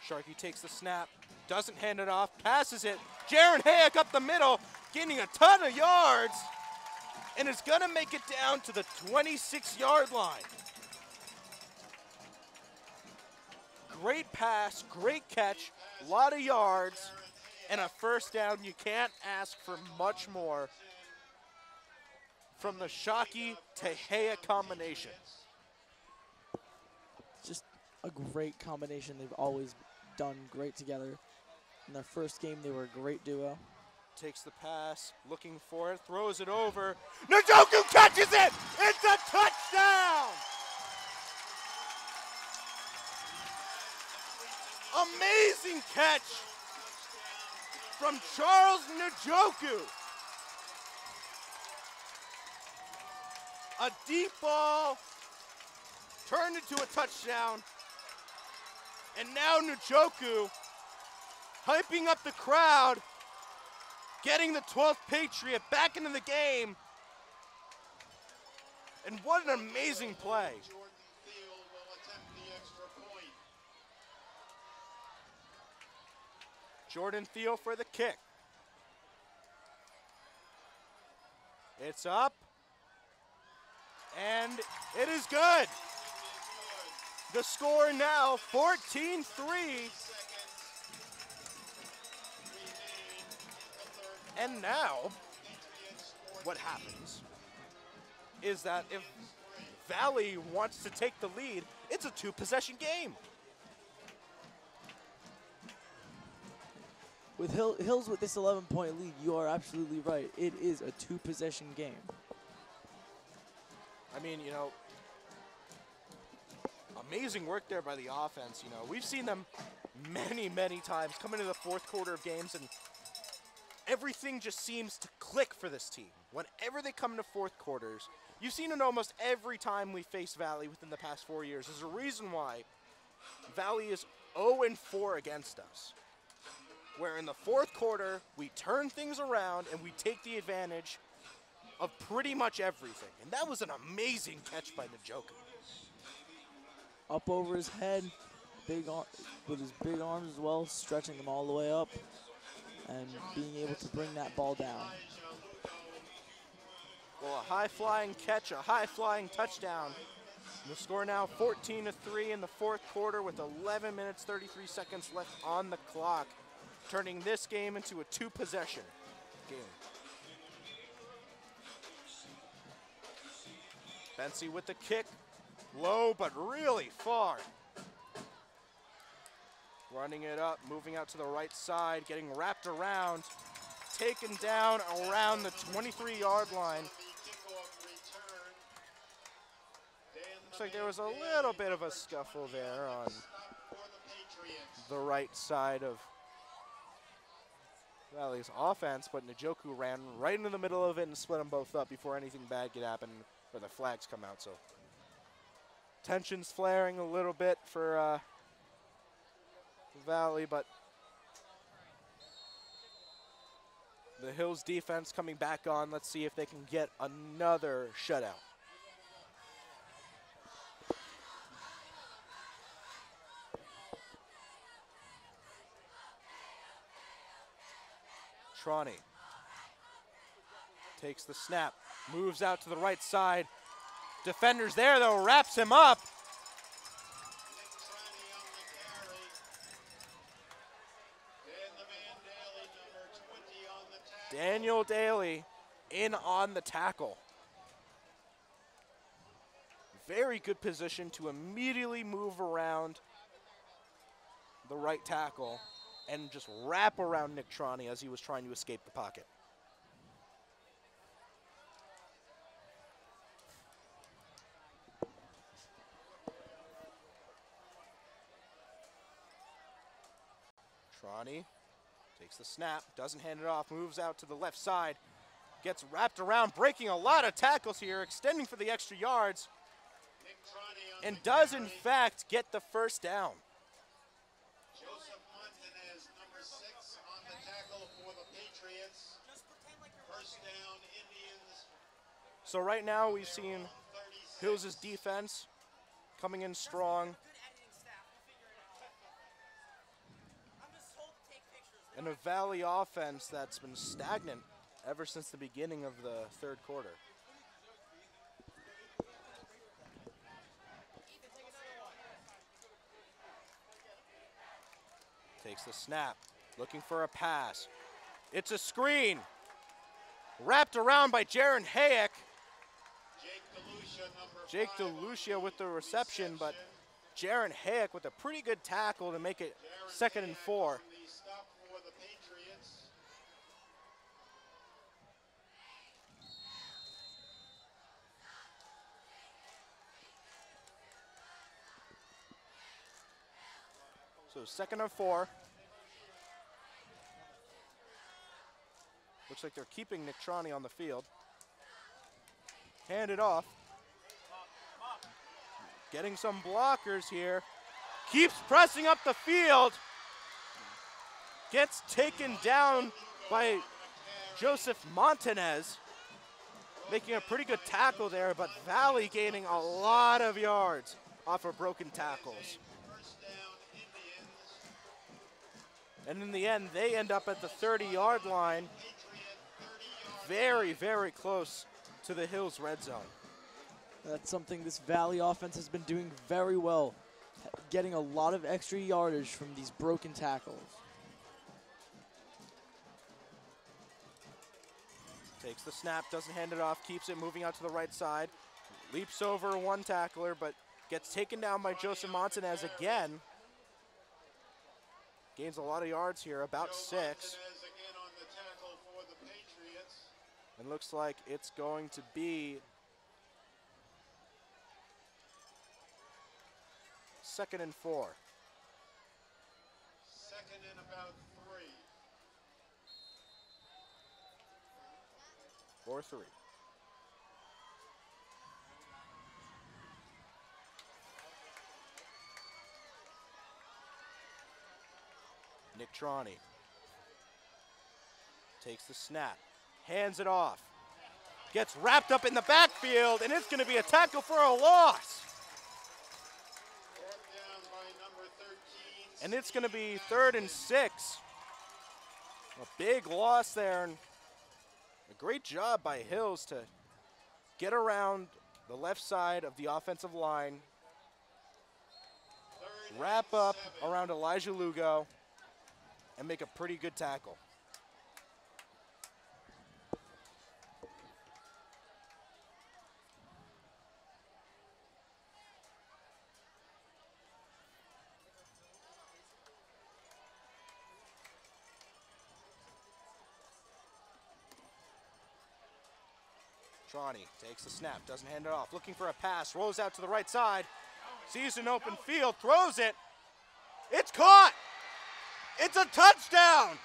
Sharkey takes the snap, doesn't hand it off, passes it. Jaron Hayek up the middle, gaining a ton of yards, and is gonna make it down to the 26-yard line. Great pass, great catch, a lot of yards, and a 1st down. You can't ask for much more from the Shockey to Hayek combination. Just a great combination. They've always done great together. In their first game, they were a great duo. Takes the pass, looking for it, throws it over. Njoku catches it! It's a touchdown! Amazing catch from Charles Njoku. A deep ball turned into a touchdown. And now Njoku hyping up the crowd, getting the 12th Patriot back into the game. And what an amazing play. Jordan Thiel for the kick. It's up. And it is good. The score now 14-3. And now, what happens is that if Valley wants to take the lead, it's a two-possession game. With Hills with this 11-point lead, you are absolutely right. It is a two-possession game. I mean, you know, amazing work there by the offense. You know, we've seen them many, many times come into the fourth quarter of games, and everything just seems to click for this team. Whenever they come into fourth quarters, you've seen it almost every time we face Valley within the past 4 years. There's a reason why Valley is 0-4 against us. Where in the fourth quarter, we turn things around and we take the advantage of pretty much everything. And that was an amazing catch by Njoku. Up over his head, with his big arms as well, stretching them all the way up and being able to bring that ball down. Well, a high-flying catch, a high-flying touchdown. The score now 14-3 in the fourth quarter with 11 minutes, 33 seconds left on the clock, turning this game into a two-possession game. Bensi with the kick, low but really far. Running it up, moving out to the right side, getting wrapped around, taken down around the 23-yard line. Looks like there was a little bit of a scuffle there on the right side of Valley's offense, but Njoku ran right into the middle of it and split them both up before anything bad could happen or the flags come out. So tensions flaring a little bit for Valley, but the Hills defense coming back on. Let's see if they can get another shutout. Troney takes the snap, moves out to the right side. Defenders there, though, wraps him up. Daniel Daly in on the tackle. Very good position to immediately move around the right tackle and just wrap around Nick Troney as he was trying to escape the pocket. Troney takes the snap, doesn't hand it off, moves out to the left side, gets wrapped around, breaking a lot of tackles here, extending for the extra yards, and does in fact get the first down. So right now we've seen Hills' defense coming in strong. And a Valley offense that's been stagnant ever since the beginning of the third quarter. Takes the snap, looking for a pass. It's a screen, wrapped around by Jaron Hayek. Jake DeLucia with the reception, but Jaron Hayek with a pretty good tackle to make it 2nd and 4. So 2nd and 4. Looks like they're keeping Nick Trani on the field. Hand it off. Getting some blockers here. Keeps pressing up the field. Gets taken down by Joseph Montanez. Making a pretty good tackle there, but Valley gaining a lot of yards off of broken tackles. And in the end, they end up at the 30-yard line. Very, very close to the Hills red zone. That's something this Valley offense has been doing very well, getting a lot of extra yardage from these broken tackles. Takes the snap, doesn't hand it off, keeps it moving out to the right side. Leaps over one tackler, but gets taken down by Joseph Montanez again. Gains a lot of yards here, about 6. And looks like it's going to be 2nd and 4. 2nd and about 3. 4-3. Nick Trani takes the snap, hands it off, gets wrapped up in the backfield, and it's going to be a tackle for a loss. And it's going to be 3rd and 6. A big loss there, and a great job by Hills to get around the left side of the offensive line, wrap up around Elijah Lugo, and make a pretty good tackle. Trani takes the snap, doesn't hand it off, looking for a pass, rolls out to the right side, sees an open field, throws it. It's caught! It's a touchdown!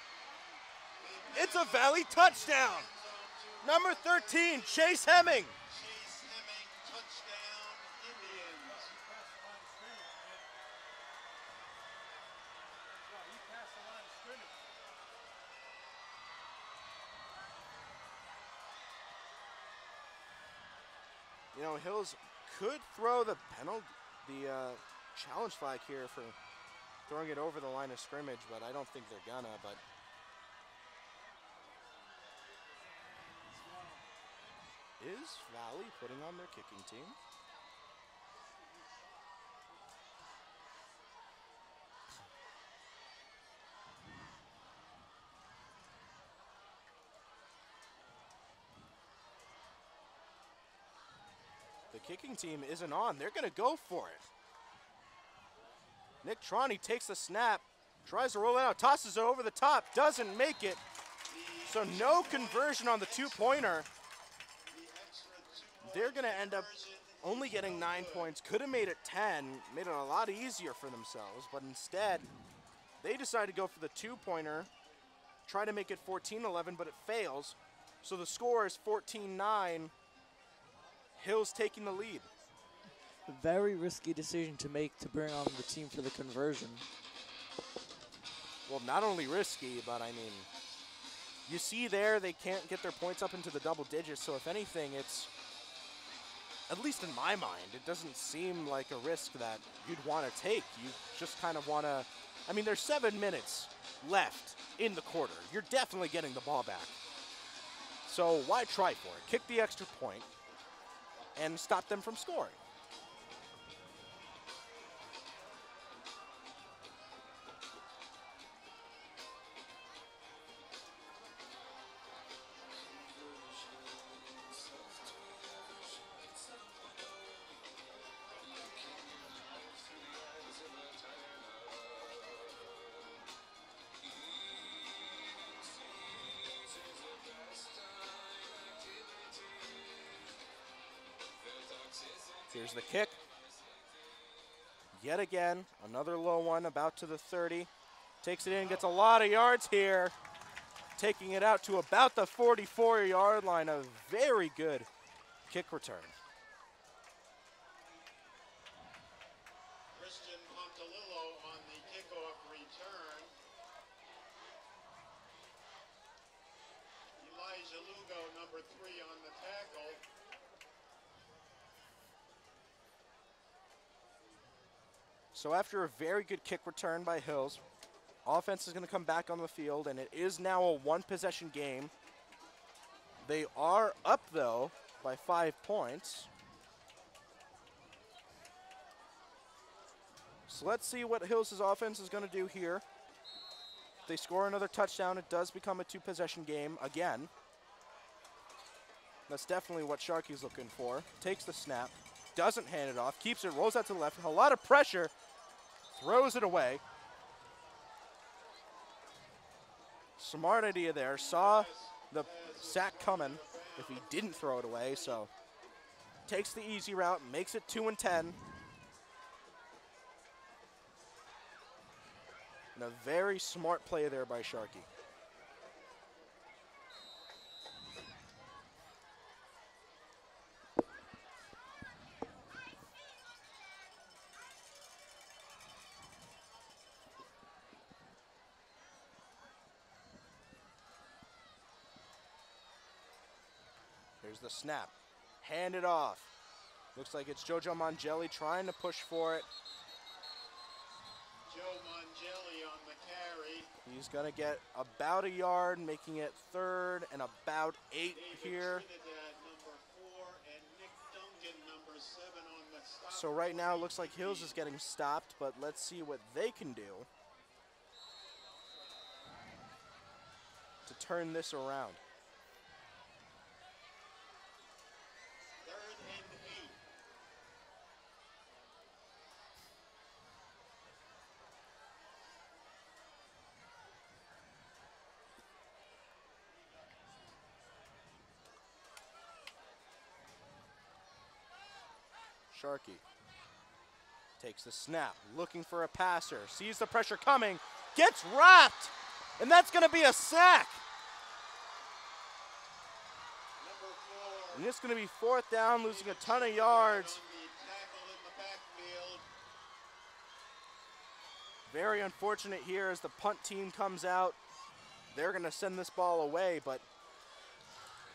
It's a Valley touchdown! Number 13, Chase Hemming. You know, Hills could throw the penalty, challenge flag here for throwing it over the line of scrimmage, but I don't think they're gonna. But is Valley putting on their kicking team? The kicking team isn't on. They're going to go for it. Nick Trani takes the snap, tries to roll it out, tosses it over the top, doesn't make it. So no conversion on the 2-pointer. They're going to end up only getting 9 points. Could have made it 10, made it a lot easier for themselves, but instead they decide to go for the 2-pointer, try to make it 14-11, but it fails. So the score is 14-9. Hills taking the lead. Very risky decision to make to bring on the team for the conversion. Well, not only risky, but I mean, you see there they can't get their points up into the double digits, so if anything, it's, at least in my mind, it doesn't seem like a risk that you'd want to take. You just kind of want to, I mean, there's 7 minutes left in the quarter. You're definitely getting the ball back. So why try for it? Kick the extra point and stop them from scoring. Here's the kick. Yet again, another low one, about to the 30. Takes it in, gets a lot of yards here. taking it out to about the 44-yard line. A very good kick return. Christian Pontalillo on the kickoff return. Elijah Lugo, number 3, on the tackle. So after a very good kick return by Hills, offense is going to come back on the field, and it is now a one-possession game. They are up, though, by 5 points. So let's see what Hills' offense is going to do here. If they score another touchdown, it does become a two-possession game again. That's definitely what Sharky's looking for. Takes the snap, doesn't hand it off, keeps it, rolls out to the left, a lot of pressure, throws it away. Smart idea there, saw the sack coming if he didn't throw it away, so takes the easy route, makes it 2 and 10. And a very smart play there by Sharky. Here's the snap. Hand it off. Looks like it's Jojo Mangelli trying to push for it. Joe Mangelli on the carry. He's going to get about a yard, making it 3rd and about 8 David here. Trinidad, number 4, and Nick Duncan, number 7, on the stop. So right now it looks like Hills is getting stopped, but let's see what they can do to turn this around. 3rd and 8. Sharky takes the snap, looking for a passer, sees the pressure coming, gets wrapped, and that's going to be a sack. Number 4. And it's going to be 4th down, losing a ton of yards. On the tackle in the backfield. Very unfortunate here as the punt team comes out. They're going to send this ball away, but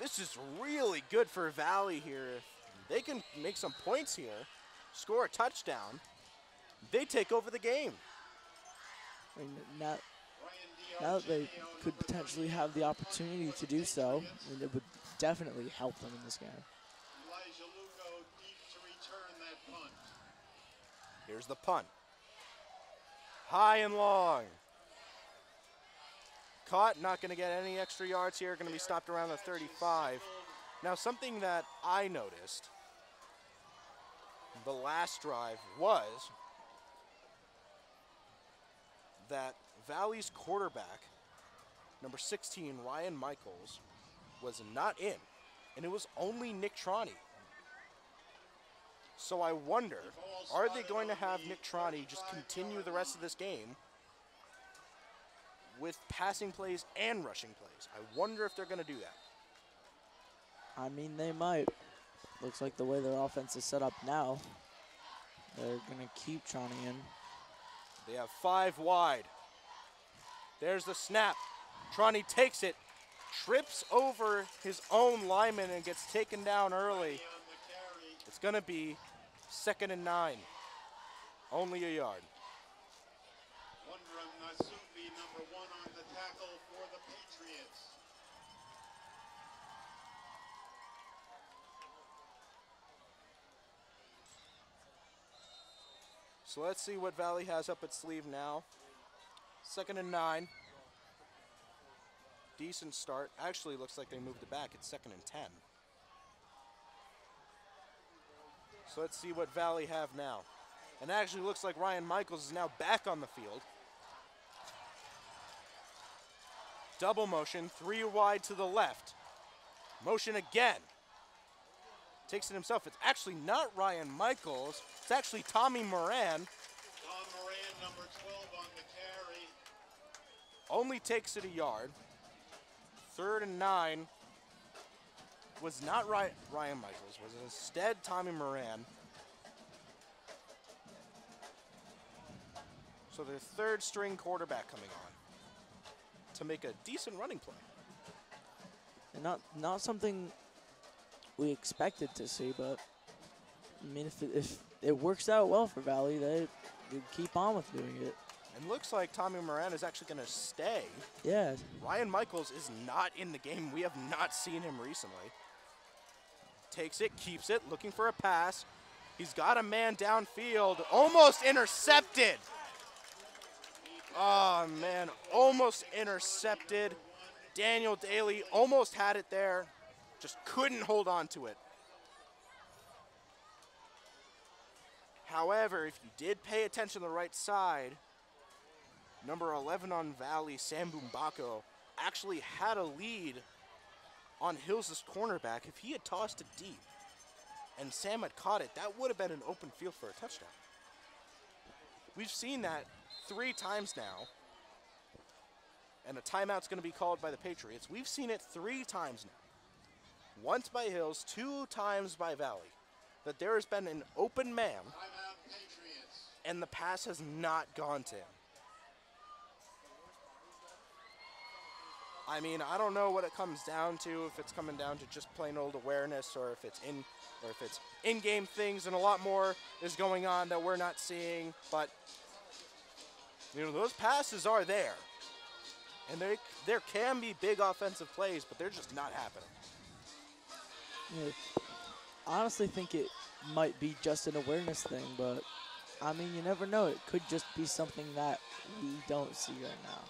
this is really good for Valley here. If they can make some points here, score a touchdown, they take over the game. I mean, now that they could potentially have the opportunity to do so, I mean, it would definitely help them in this game. Elijah Lugo deep to return that punt. Here's the punt. High and long. Caught, not going to get any extra yards here, going to be stopped around the 35. Now, something that I noticed the last drive was that Valley's quarterback, number 16, Ryan Michaels, was not in, and it was only Nick Troney. So I wonder, are they going to have Nick Troney just continue the rest of this game with passing plays and rushing plays? I wonder if they're going to do that. I mean, they might. Looks like the way their offense is set up now, they're going to keep Troney in. They have 5 wide. There's the snap. Troney takes it, trips over his own lineman, and gets taken down early. It's going to be 2nd and 9. Only a yard. Wondrum Nasubi, number 1, on the tackle for the Patriots. So let's see what Valley has up its sleeve now. 2nd and 9. Decent start. Actually, looks like they moved it back. It's 2nd and 10. So let's see what Valley have now. And actually looks like Ryan Michaels is now back on the field. Double motion, 3 wide to the left. Motion again. Takes it himself. It's actually not Ryan Michaels. It's actually Tommy Moran. Tom Moran, number 12, on the carry. Only takes it a yard. 3rd and 9 was not Ryan Michaels, was instead Tommy Moran. So their 3rd string quarterback coming on to make a decent running play. And not something we expected to see, but I mean, if it works out well for Valley, they keep on with doing it. And looks like Tommy Moran is actually going to stay. Yeah. Ryan Michaels is not in the game. We have not seen him recently. Takes it, keeps it, looking for a pass. He's got a man downfield, almost intercepted. Oh, man, almost intercepted. Daniel Daly almost had it there, just couldn't hold on to it. However, if you did pay attention to the right side, number 11 on Valley, Sam Bumbako, actually had a lead on Hills' cornerback. If he had tossed it deep and Sam had caught it, that would have been an open field for a touchdown. We've seen that 3 times now, and a timeout's going to be called by the Patriots. We've seen it 3 times now. Once by Hills, 2 times by Valley, that there has been an open man, and the pass has not gone to him. I mean, I don't know what it comes down to, if it's coming down to just plain old awareness, or if it's in-game things, and a lot more is going on that we're not seeing. But you know, those passes are there, and there can be big offensive plays, but they're just not happening. Yeah, I honestly think it might be just an awareness thing, but I mean, you never know. It could just be something that we don't see right now.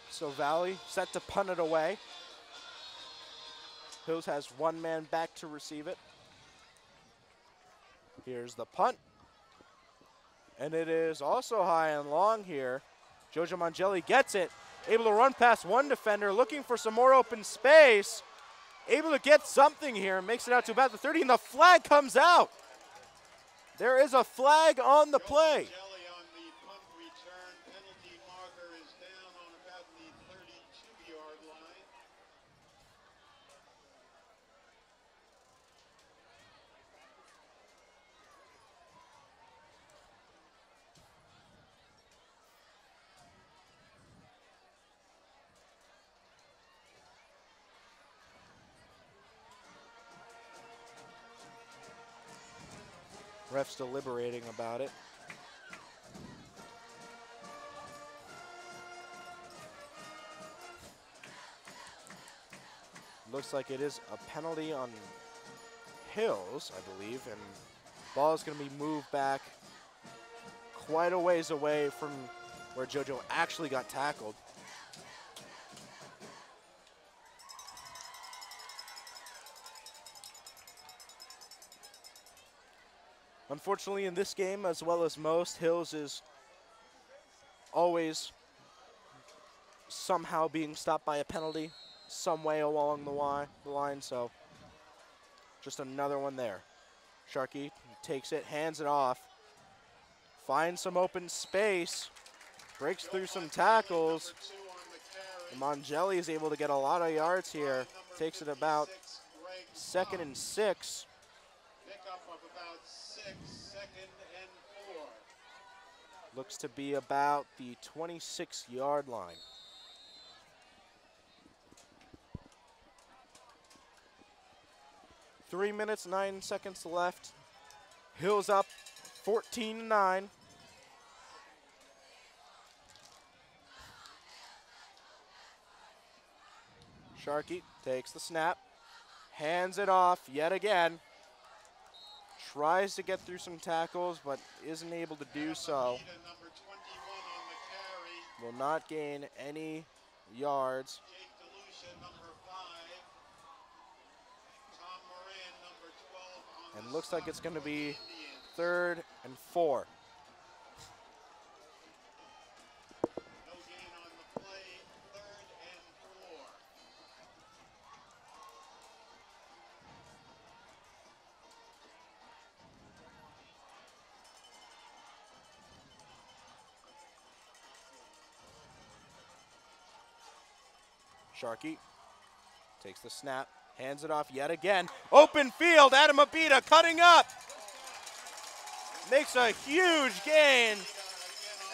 So Valley set to punt it away. Hills has 1 man back to receive it. Here's the punt. And it is also high and long here. Jojo Mangelli gets it. Able to run past 1 defender, looking for some more open space. Able to get something here, makes it out to about the 30, and the flag comes out. There is a flag on the play. Ref's deliberating about it. Looks like it is a penalty on Hills, I believe, and ball is going to be moved back quite a ways away from where JoJo actually got tackled. Unfortunately, in this game, as well as most, Hills is always somehow being stopped by a penalty some way along the line, so just another one there. Sharkey takes it, hands it off, finds some open space, breaks through some tackles. Mangelli is able to get a lot of yards here, takes it about 2nd and 6. Looks to be about the 26-yard line. Three minutes, 9 seconds left. Hills up 14-9. Sharkey takes the snap, hands it off yet again. Tries to get through some tackles, but isn't able to do so. Will not gain any yards. Looks like it's going to be 3rd and 4. No gain on the play, 3rd and 4. Sharkey takes the snap, hands it off yet again. Open field, Adam Abita cutting up. Makes a huge gain,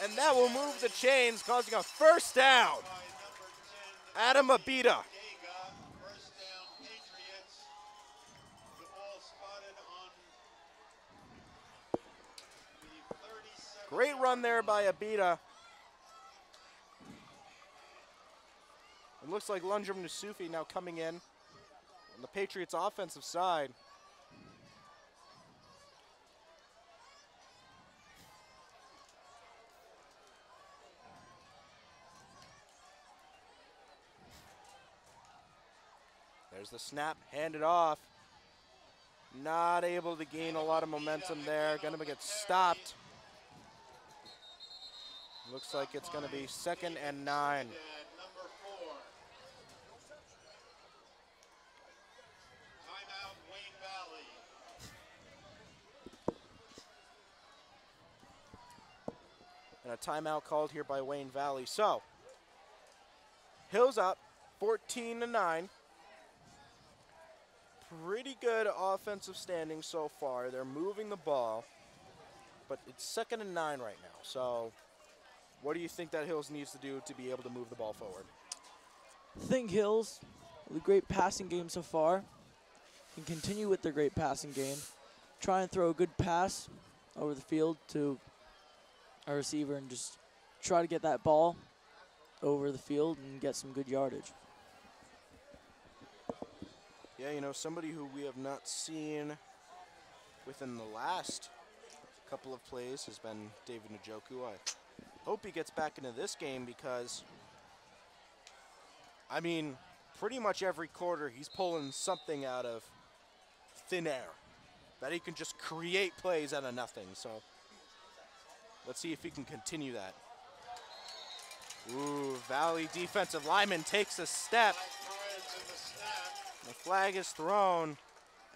and that will move the chains, causing a first down. Adam Abita. First down, Patriots. The ball spotted on the 37. Great run there by Abita. It looks like Lundrum Nusufi now coming in on the Patriots' offensive side. There's the snap, handed off. Not able to gain a lot of momentum there. Gonna get stopped. Looks like it's gonna be 2nd and 9. Number 4. Timeout, Wayne Valley. And a timeout called here by Wayne Valley. So, Hills up 14-9. Pretty good offensive standing so far. They're moving the ball, but it's 2nd and 9 right now. So, what do you think that Hills needs to do to be able to move the ball forward? I think Hills, with a great passing game so far, can continue with their great passing game. Try and throw a good pass over the field to a receiver and just try to get that ball over the field and get some good yardage. Yeah, you know, somebody who we have not seen within the last couple of plays has been David Njoku. I hope he gets back into this game because, I mean, pretty much every quarter he's pulling something out of thin air that he can just create plays out of nothing. So let's see if he can continue that. Ooh, Valley defensive lineman takes a step. The flag is thrown,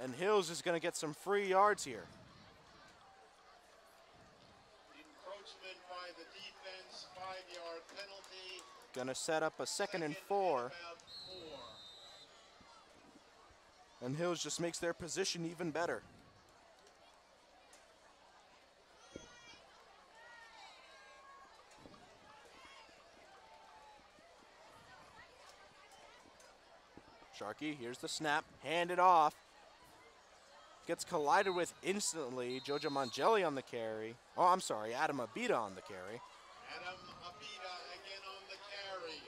and Hills is going to get some free yards here. Encroachment by the defense, 5-yard penalty. Going to set up a 2nd and 4. And Hills just makes their position even better. Sharkey, here's the snap, handed off. Gets collided with instantly. Jojo Mangeli on the carry. Oh, I'm sorry, Adam Abita on the carry. Adam Abita again on the carry.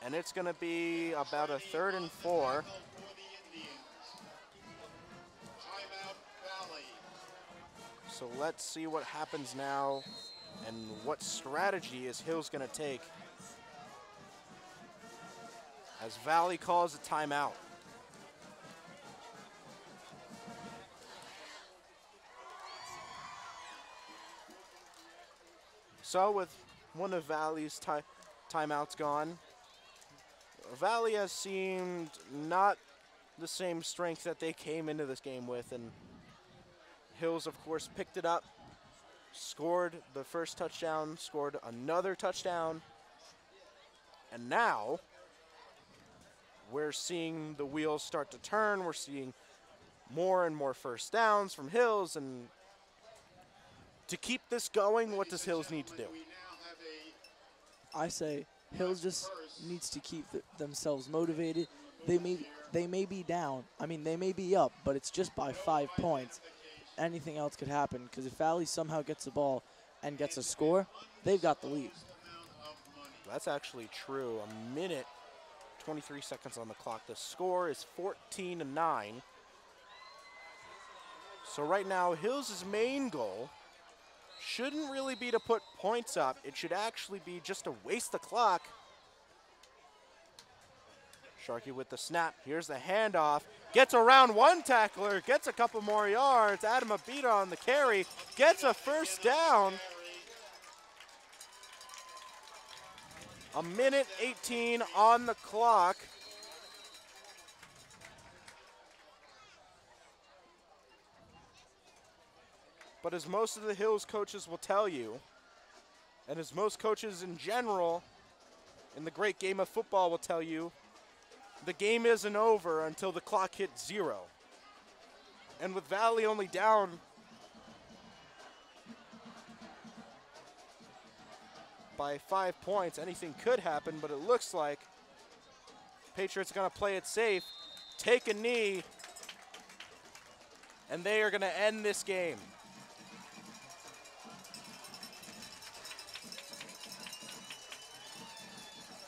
And it's going to be about a 3rd and 4. For the Indians. Timeout, Valley. So let's see what happens now and what strategy is Hills going to take as Valley calls a timeout. So with one of Valley's timeouts gone, Valley has seemed not the same strength that they came into this game with, and Hills, of course, picked it up, scored the first touchdown, scored another touchdown, and now we're seeing the wheels start to turn. We're seeing more and more first downs from Hills, and to keep this going, what does Hills need to do? I say Hills just needs to keep themselves motivated. They may be down. I mean, they may be up, but it's just by 5 points. Anything else could happen, because if Valley somehow gets the ball and gets a score, they've got the lead. That's actually true. A minute, 23 seconds on the clock. The score is 14-9. So right now, Hills' main goal shouldn't really be to put points up. It should actually be just to waste the clock. Sharkey with the snap. Here's the handoff. Gets around one tackler, gets a couple more yards. Adam Abita on the carry, gets a first down. A minute 18 on the clock. But as most of the Hills coaches will tell you, and as most coaches in general in the great game of football will tell you, the game isn't over until the clock hits 0. And with Valley only down by 5 points, anything could happen, but it looks like Patriots are going to play it safe, take a knee, and they are going to end this game.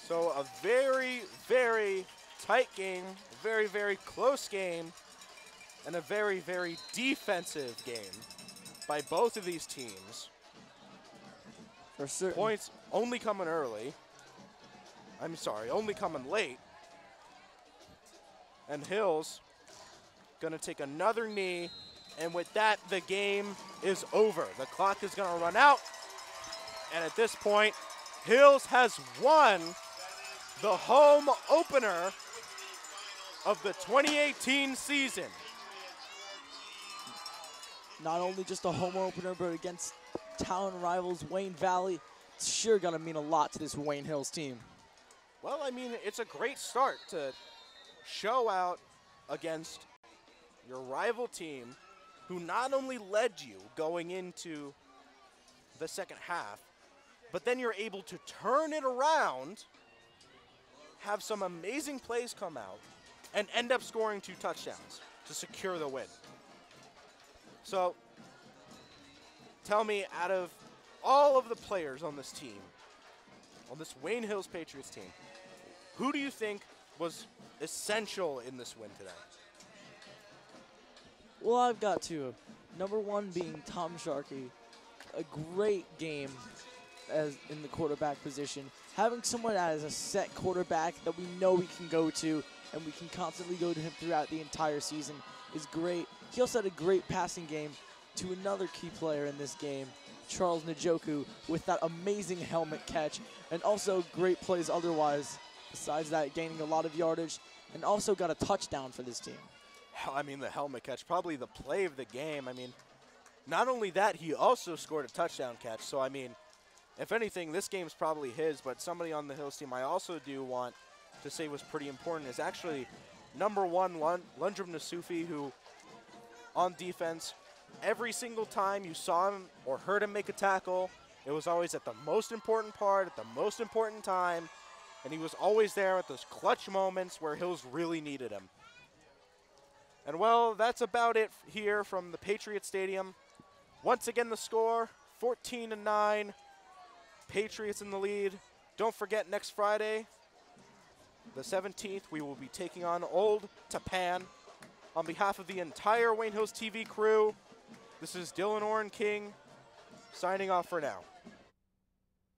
So a very, very tight game, a very, very close game, and a very, very defensive game by both of these teams. For certain. Points only coming early. I'm sorry, only coming late. And Hills gonna take another knee, and with that, the game is over. The clock is gonna run out, and at this point, Hills has won the home opener of the 2018 season. Not only just a home opener, but against town rivals Wayne Valley. It's sure gonna mean a lot to this Wayne Hills team. Well, I mean, it's a great start to show out against your rival team who not only led you going into the second half, but then you're able to turn it around, have some amazing plays come out, and end up scoring 2 touchdowns to secure the win. So, tell me, out of all of the players on this team, on this Wayne Hills Patriots team, who do you think was essential in this win today? Well, I've got 2. Number 1 being Tom Sharkey. A great game as in the quarterback position. Having someone as a set quarterback that we know we can go to and we can constantly go to him throughout the entire season is great. He also had a great passing game to another key player in this game, Charles Njoku, with that amazing helmet catch, and also great plays otherwise. Besides that, gaining a lot of yardage, and also got a touchdown for this team. I mean, the helmet catch, probably the play of the game. I mean, not only that, he also scored a touchdown catch. So, I mean, if anything, this game's probably his, but somebody on the Hills team I also do want to say was pretty important is actually number 1, Lundrum Nasufi, who on defense, every single time you saw him or heard him make a tackle, it was always at the most important part, at the most important time, and he was always there at those clutch moments where Hills really needed him. And well, that's about it here from the Patriot Stadium. Once again, the score, 14-9, Patriots in the lead. Don't forget, next Friday, the 17th, we will be taking on Old Tapan. On behalf of the entire Wayne Hills TV crew, this is Dylan Orren King signing off for now.